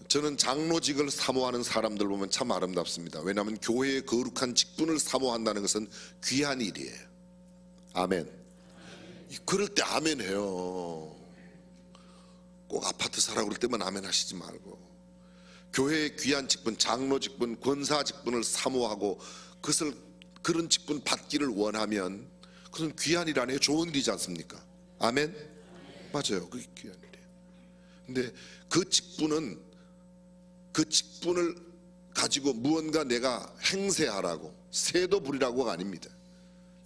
저는 장로직을 사모하는 사람들 보면 참 아름답습니다. 왜냐하면 교회의 거룩한 직분을 사모한다는 것은 귀한 일이에요. 아멘. 그럴 때 아멘 해요. 꼭 아파트 사라 그럴 때만 아멘 하시지 말고, 교회의 귀한 직분, 장로 직분, 권사 직분을 사모하고 그것을, 그런 직분 받기를 원하면 그것은 귀한 일 아니에요? 좋은 일이지 않습니까? 아멘? 맞아요. 그게 귀한 일이에요. 근데 그 직분을 가지고 무언가 내가 행세하라고, 세도 부리라고가 아닙니다.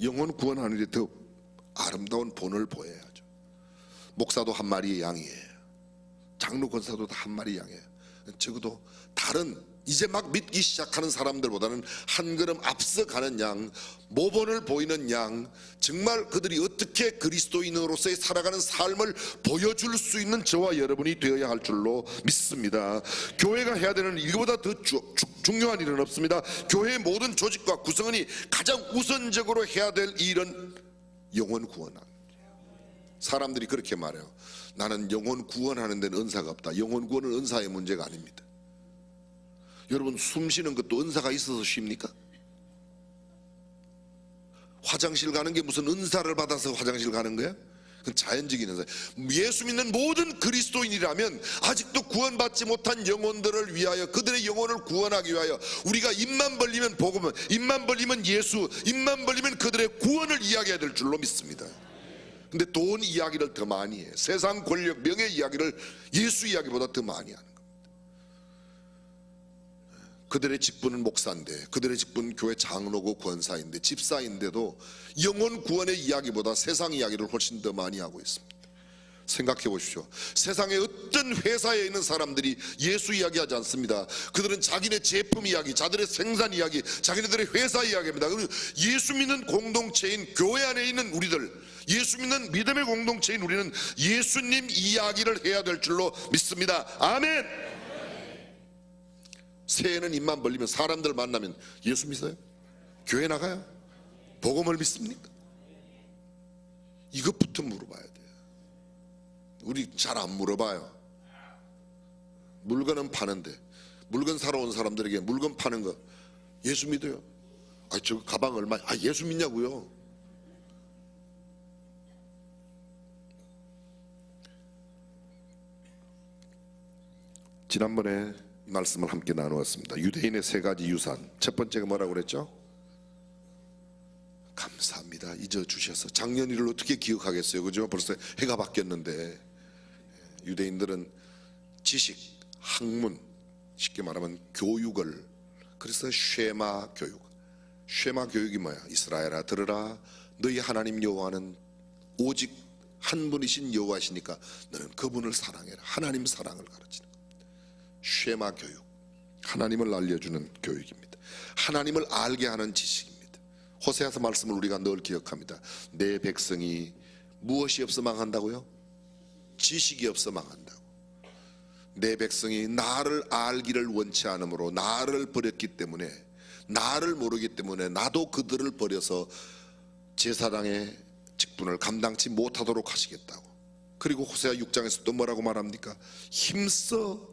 영혼 구원하는 데 더 아름다운 본을 보여야죠. 목사도 한 마리의 양이에요. 장로 권사도 다 한 마리 양이에요. 적어도 다른 이제 막 믿기 시작하는 사람들보다는 한 걸음 앞서가는 양, 모본을 보이는 양, 정말 그들이 어떻게 그리스도인으로서의 살아가는 삶을 보여줄 수 있는 저와 여러분이 되어야 할 줄로 믿습니다. 교회가 해야 되는 이거보다 더 중요한 일은 없습니다. 교회의 모든 조직과 구성원이 가장 우선적으로 해야 될 일은 영혼 구원하는. 사람들이 그렇게 말해요. 나는 영혼 구원하는 데는 은사가 없다. 영혼 구원은 은사의 문제가 아닙니다. 여러분, 숨 쉬는 것도 은사가 있어서 쉽니까? 화장실 가는 게 무슨 은사를 받아서 화장실 가는 거야? 그건 자연적인 은사. 예수 믿는 모든 그리스도인이라면 아직도 구원받지 못한 영혼들을 위하여, 그들의 영혼을 구원하기 위하여 우리가 입만 벌리면 복음은, 입만 벌리면 예수, 입만 벌리면 그들의 구원을 이야기해야 될 줄로 믿습니다. 근데 돈 이야기를 더 많이 해. 세상 권력, 명예 이야기를 예수 이야기보다 더 많이 하는. 그들의 직분은 목사인데, 그들의 직분은 교회 장로고 권사인데, 집사인데도 영혼 구원의 이야기보다 세상 이야기를 훨씬 더 많이 하고 있습니다. 생각해 보십시오. 세상의 어떤 회사에 있는 사람들이 예수 이야기하지 않습니다. 그들은 자기네 제품 이야기, 자들의 생산 이야기, 자기네들의 회사 이야기입니다. 예수 믿는 공동체인 교회 안에 있는 우리들, 예수 믿는 믿음의 공동체인 우리는 예수님 이야기를 해야 될 줄로 믿습니다. 아멘. 새해는 입만 벌리면, 사람들 만나면 예수 믿어요? 교회 나가요? 복음을 믿습니까? 이것부터 물어봐야 돼요. 우리 잘 안 물어봐요. 물건은 파는데, 물건 사러 온 사람들에게 물건 파는 거 예수 믿어요? 아, 저 가방 얼마? 아, 예수 믿냐고요? 지난번에 말씀을 함께 나누었습니다. 유대인의 세 가지 유산. 첫 번째가 뭐라고 그랬죠? 감사합니다. 잊어주셔서. 작년 일을 어떻게 기억하겠어요? 그죠? 벌써 해가 바뀌었는데. 유대인들은 지식, 학문, 쉽게 말하면 교육을, 그래서 쉐마 교육. 쉐마 교육이 뭐야? 이스라엘아 들으라, 너희 하나님 여호와는 오직 한 분이신 여호와시니까 너는 그분을 사랑해라. 하나님 사랑을 가르치는 쉐마 교육, 하나님을 알려주는 교육입니다. 하나님을 알게 하는 지식입니다. 호세아서 말씀을 우리가 늘 기억합니다. 내 백성이 무엇이 없어 망한다고요? 지식이 없어 망한다고. 내 백성이 나를 알기를 원치 않으므로, 나를 버렸기 때문에, 나를 모르기 때문에 나도 그들을 버려서 제사장의 직분을 감당치 못하도록 하시겠다고. 그리고 호세아 6장에서 또 뭐라고 말합니까? 힘써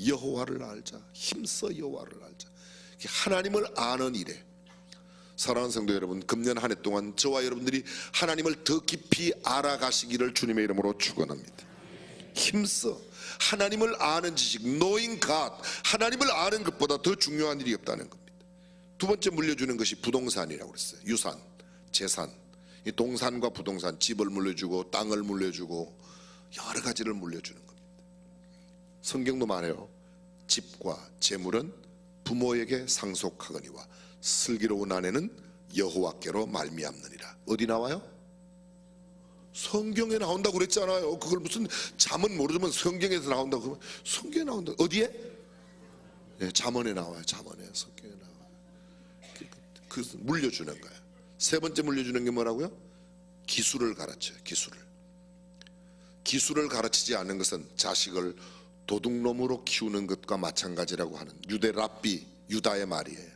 여호와를 알자. 힘써 여호와를 알자. 하나님을 아는 일에, 사랑하는 성도 여러분, 금년 한 해 동안 저와 여러분들이 하나님을 더 깊이 알아가시기를 주님의 이름으로 축원합니다. 힘써 하나님을 아는 지식, knowing God, 하나님을 아는 것보다 더 중요한 일이 없다는 겁니다. 두 번째 물려주는 것이 부동산이라고 그랬어요. 유산, 재산. 이 동산과 부동산, 집을 물려주고 땅을 물려주고 여러 가지를 물려주는 겁니다. 성경도 말해요. 집과 재물은 부모에게 상속하거니와 슬기로운 아내는 여호와께로 말미암느니라. 어디 나와요? 성경에 나온다고 그랬잖아요. 그걸 무슨 잠은 모르지만 성경에서 나온다고 그러면 성경에 나온다. 어디에? 네, 잠언에 나와요. 잠언에, 성경에 나와요. 그 물려주는 거예요. 세 번째 물려주는 게 뭐라고요? 기술을 가르쳐요. 기술을 가르치지 않는 것은 자식을 도둑놈으로 키우는 것과 마찬가지라고 하는 유대 랍비 유다의 말이에요.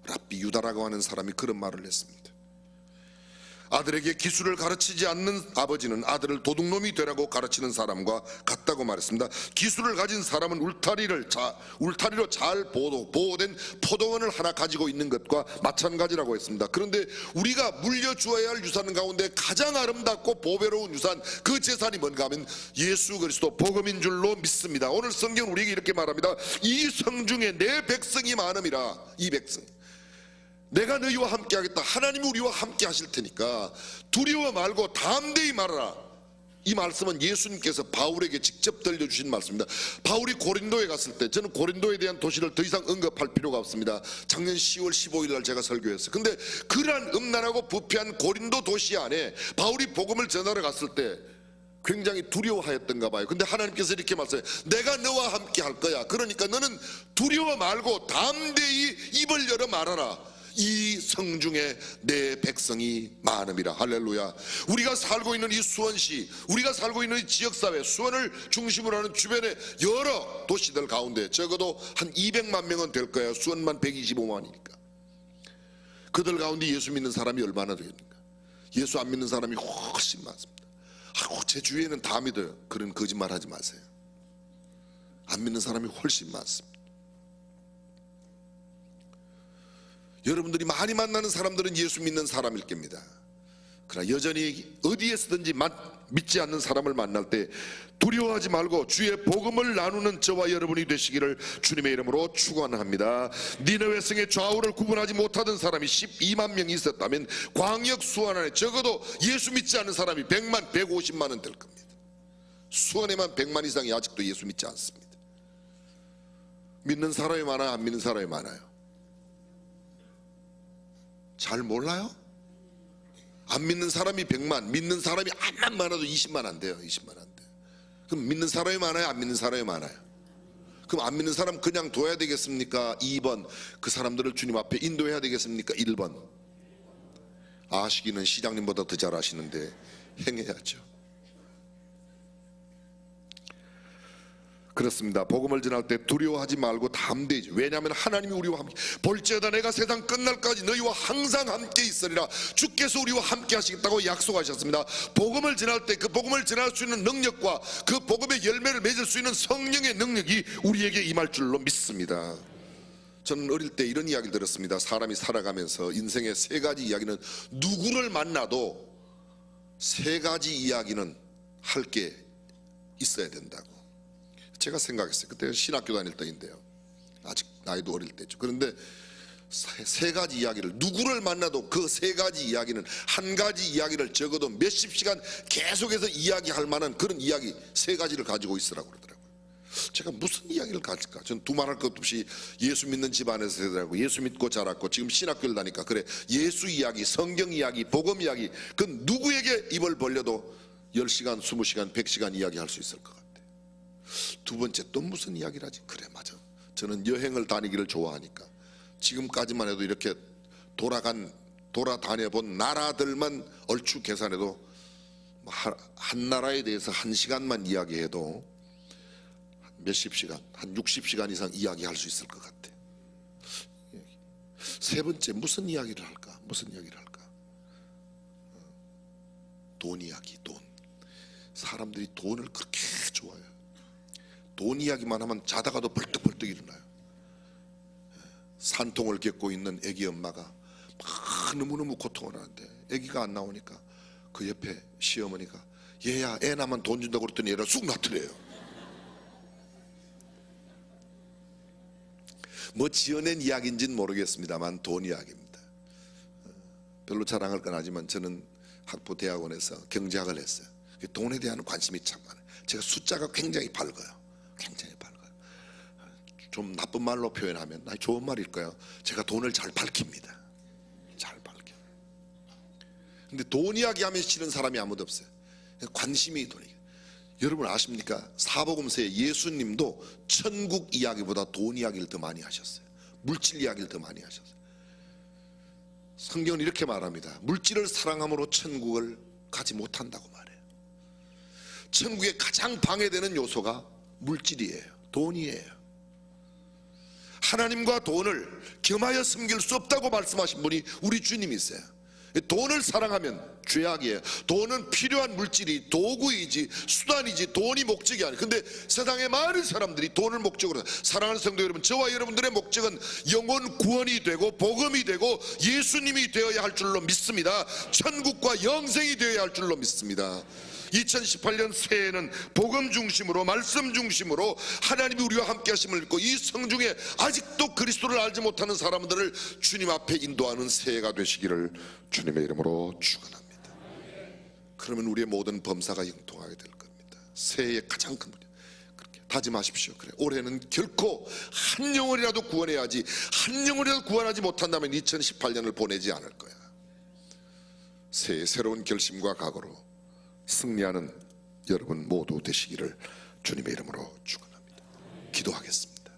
랍비 유다라고 하는 사람이 그런 말을 했습니다. 아들에게 기술을 가르치지 않는 아버지는 아들을 도둑놈이 되라고 가르치는 사람과 같다고 말했습니다. 기술을 가진 사람은 울타리로 잘 보호된 포도원을 하나 가지고 있는 것과 마찬가지라고 했습니다. 그런데 우리가 물려주어야 할 유산 가운데 가장 아름답고 보배로운 유산, 그 재산이 뭔가 하면 예수 그리스도 복음인 줄로 믿습니다. 오늘 성경은 우리에게 이렇게 말합니다. 이 성중에 내 백성이 많음이라. 이 백성, 내가 너희와 함께 하겠다. 하나님이 우리와 함께 하실 테니까 두려워 말고 담대히 말하라. 이 말씀은 예수님께서 바울에게 직접 들려주신 말씀입니다. 바울이 고린도에 갔을 때, 저는 고린도에 대한 도시를 더 이상 언급할 필요가 없습니다. 작년 10월 15일 날 제가 설교했어요. 근데 그러한 음란하고 부패한 고린도 도시 안에 바울이 복음을 전하러 갔을 때 굉장히 두려워하였던가 봐요. 근데 하나님께서 이렇게 말씀해요. 내가 너와 함께 할 거야. 그러니까 너는 두려워 말고 담대히 입을 열어 말하라. 이 성중에 내 백성이 많음이라. 할렐루야. 우리가 살고 있는 이 수원시, 우리가 살고 있는 이 지역사회, 수원을 중심으로 하는 주변의 여러 도시들 가운데 적어도 한 200만 명은 될 거예요. 수원만 125만이니까. 그들 가운데 예수 믿는 사람이 얼마나 됩니까? 예수 안 믿는 사람이 훨씬 많습니다. 제 주위에는 다 믿어요. 그런 거짓말 하지 마세요. 안 믿는 사람이 훨씬 많습니다. 여러분들이 많이 만나는 사람들은 예수 믿는 사람일 겁니다. 그러나 여전히 어디에서든지 믿지 않는 사람을 만날 때 두려워하지 말고 주의 복음을 나누는 저와 여러분이 되시기를 주님의 이름으로 축원합니다. 니느웨 성의 좌우를 구분하지 못하던 사람이 12만 명이 있었다면 광역 수원 안에 적어도 예수 믿지 않는 사람이 100만, 150만은 될 겁니다. 수원에만 100만 이상이 아직도 예수 믿지 않습니다. 믿는 사람이 많아요? 안 믿는 사람이 많아요? 잘 몰라요? 안 믿는 사람이 100만, 믿는 사람이 암만 많아도 20만 안 돼요. 20만 안 돼요. 그럼 믿는 사람이 많아요? 안 믿는 사람이 많아요? 그럼 안 믿는 사람 그냥 둬야 되겠습니까? 2번. 그 사람들을 주님 앞에 인도해야 되겠습니까? 1번. 아시기는 시장님보다 더 잘 아시는데 행해야죠. 그렇습니다. 복음을 전할 때 두려워하지 말고 담대히. 왜냐하면 하나님이 우리와 함께, 볼지어다 내가 세상 끝날까지 너희와 항상 함께 있으리라. 주께서 우리와 함께 하시겠다고 약속하셨습니다. 복음을 전할 때 그 복음을 전할 수 있는 능력과 그 복음의 열매를 맺을 수 있는 성령의 능력이 우리에게 임할 줄로 믿습니다. 저는 어릴 때 이런 이야기를 들었습니다. 사람이 살아가면서 인생의 세 가지 이야기는, 누구를 만나도 세 가지 이야기는 할 게 있어야 된다고 제가 생각했어요. 그때 신학교 다닐 때인데요. 아직 나이도 어릴 때죠. 그런데 세 가지 이야기를, 누구를 만나도 그 세 가지 이야기는, 한 가지 이야기를 적어도 몇십 시간 계속해서 이야기할 만한 그런 이야기 세 가지를 가지고 있으라고 그러더라고요. 제가 무슨 이야기를 가질까? 전 두말할 것 없이 예수 믿는 집안에서 살더라고요. 예수 믿고 자랐고 지금 신학교를 다니까 그래, 예수 이야기, 성경 이야기, 복음 이야기, 그 누구에게 입을 벌려도 10시간, 20시간, 100시간 이야기할 수 있을 것 같아요. 두 번째, 또 무슨 이야기를 하지? 그래, 맞아. 저는 여행을 다니기를 좋아하니까 지금까지만 해도 이렇게 돌아다녀본 나라들만 얼추 계산해도 한 나라에 대해서 1시간만 이야기해도 몇십 시간, 한 60시간 이상 이야기할 수 있을 것 같아. 세 번째, 무슨 이야기를 할까? 무슨 이야기를 할까? 돈 이야기, 돈. 사람들이 돈을 그렇게 좋아해요. 돈 이야기만 하면 자다가도 벌떡벌떡 일어나요. 산통을 겪고 있는 애기 엄마가 막 너무너무 고통을 하는데 아기가 안 나오니까 그 옆에 시어머니가 얘야 애 낳으면 돈 준다고 그랬더니 얘를 쑥 놔두래요. 뭐 지어낸 이야기인지는 모르겠습니다만 돈 이야기입니다. 별로 자랑할 건 아니지만 저는 학부 대학원에서 경제학을 했어요. 돈에 대한 관심이 참 많아요. 제가 숫자가 굉장히 밝아요. 굉장히 밝아요. 좀 나쁜 말로 표현하면 좋은 말일 거예요. 제가 돈을 잘 밝힙니다. 잘 밝혀. 근데 돈 이야기하면 싫은 사람이 아무도 없어요. 관심이 돈이. 여러분 아십니까? 사복음서에 예수님도 천국 이야기보다 돈 이야기를 더 많이 하셨어요. 물질 이야기를 더 많이 하셨어요. 성경은 이렇게 말합니다. 물질을 사랑함으로 천국을 가지 못한다고 말해요. 천국의 가장 방해되는 요소가 물질이에요. 돈이에요. 하나님과 돈을 겸하여 섬길 수 없다고 말씀하신 분이 우리 주님이세요. 돈을 사랑하면 죄악이에요. 돈은 필요한 물질이 도구이지 수단이지 돈이 목적이 아니에요. 근데 세상에 많은 사람들이 돈을 목적으로 사랑하는 성도 여러분, 저와 여러분들의 목적은 영혼 구원이 되고 복음이 되고 예수님이 되어야 할 줄로 믿습니다. 천국과 영생이 되어야 할 줄로 믿습니다. 2018년 새해에는 복음 중심으로 말씀 중심으로 하나님이 우리와 함께 하심을 믿고 이 성중에 아직도 그리스도를 알지 못하는 사람들을 주님 앞에 인도하는 새해가 되시기를 주님의 이름으로 축원합니다. 그러면 우리의 모든 범사가 형통하게 될 겁니다. 새해의 가장 큰 문제 그렇게 다짐하십시오. 그래, 올해는 결코 한 영혼이라도 구원해야지. 한 영혼이라도 구원하지 못한다면 2018년을 보내지 않을 거야. 새해 새로운 결심과 각오로 승리하는 여러분 모두 되시기를 주님의 이름으로 축원합니다. 기도하겠습니다.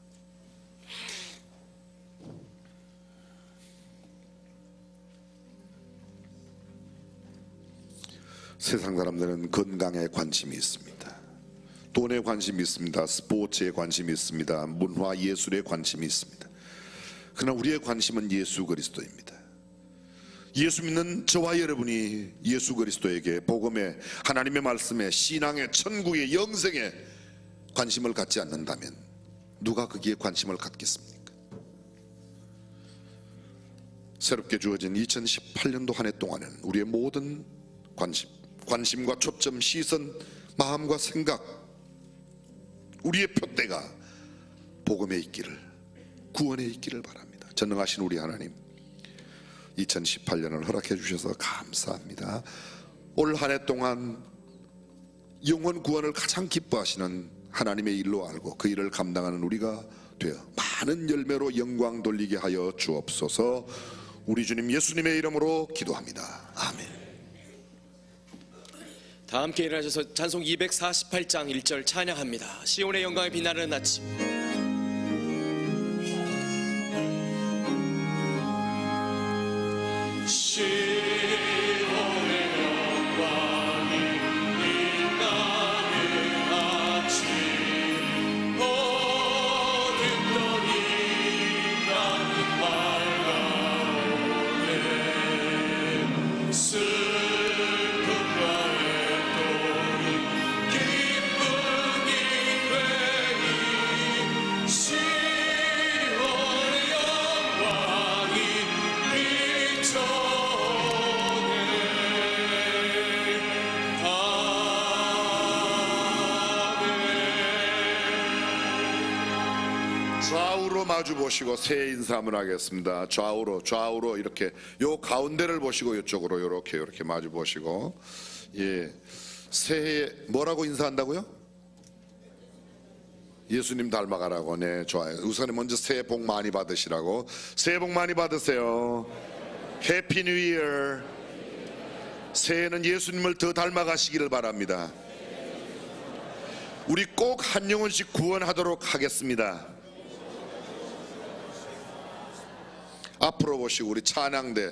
세상 사람들은 건강에 관심이 있습니다. 돈에 관심이 있습니다. 스포츠에 관심이 있습니다. 문화 예술에 관심이 있습니다. 그러나 우리의 관심은 예수 그리스도입니다. 예수 믿는 저와 여러분이 예수 그리스도에게 복음에 하나님의 말씀에 신앙에 천국에 영생에 관심을 갖지 않는다면 누가 거기에 관심을 갖겠습니까? 새롭게 주어진 2018년도 한 해 동안은 우리의 모든 관심과 초점, 시선, 마음과 생각, 우리의 표대가 복음에 있기를, 구원에 있기를 바랍니다. 전능하신 우리 하나님, 2018년을 허락해 주셔서 감사합니다. 올 한 해 동안 영혼 구원을 가장 기뻐하시는 하나님의 일로 알고 그 일을 감당하는 우리가 되어 많은 열매로 영광 돌리게 하여 주옵소서. 우리 주님 예수님의 이름으로 기도합니다. 아멘. 다 함께 일어나셔서 찬송 248장 1절 찬양합니다. 시온의 영광에 빛나는 아침. 시온의 영광이 빛나는 아침 모든 떡이 나는 밝아오네 슬픔과 애통이 기쁨이 되니 시온의 영광이 좌우로 마주 보시고 새해 인사 한번 하겠습니다. 좌우로 이렇게 요 가운데를 보시고 이쪽으로 이렇게 마주 보시고, 예, 새해에 뭐라고 인사한다고요? 예수님 닮아가라고. 네, 좋아요. 우선 먼저 새해 복 많이 받으시라고. 새해 복 많이 받으세요. 해피 뉴 이어. 새해는 예수님을 더 닮아가시기를 바랍니다. 우리 꼭 한 영혼씩 구원하도록 하겠습니다. 앞으로 보시고 우리 찬양대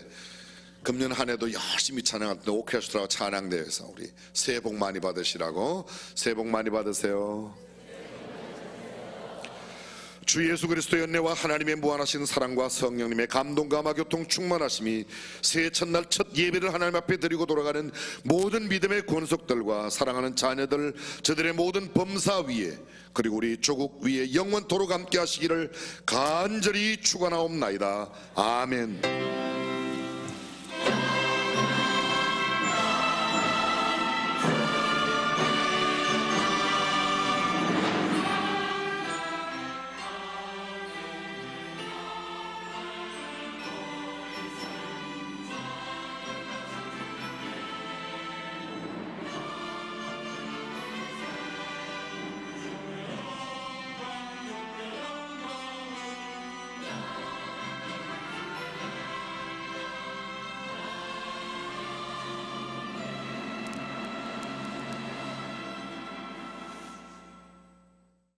금년 한 해도 열심히 찬양했던 오케스트라 찬양대에서 우리 새해 복 많이 받으시라고. 새해 복 많이 받으세요. 주 예수 그리스도의 은혜와 하나님의 무한하신 사랑과 성령님의 감동과 교통 충만하심이 새해 첫날 첫 예배를 하나님 앞에 드리고 돌아가는 모든 믿음의 권속들과 사랑하는 자녀들, 저들의 모든 범사 위에, 그리고 우리 조국 위에 영원토록 함께 하시기를 간절히 축원하옵나이다. 아멘.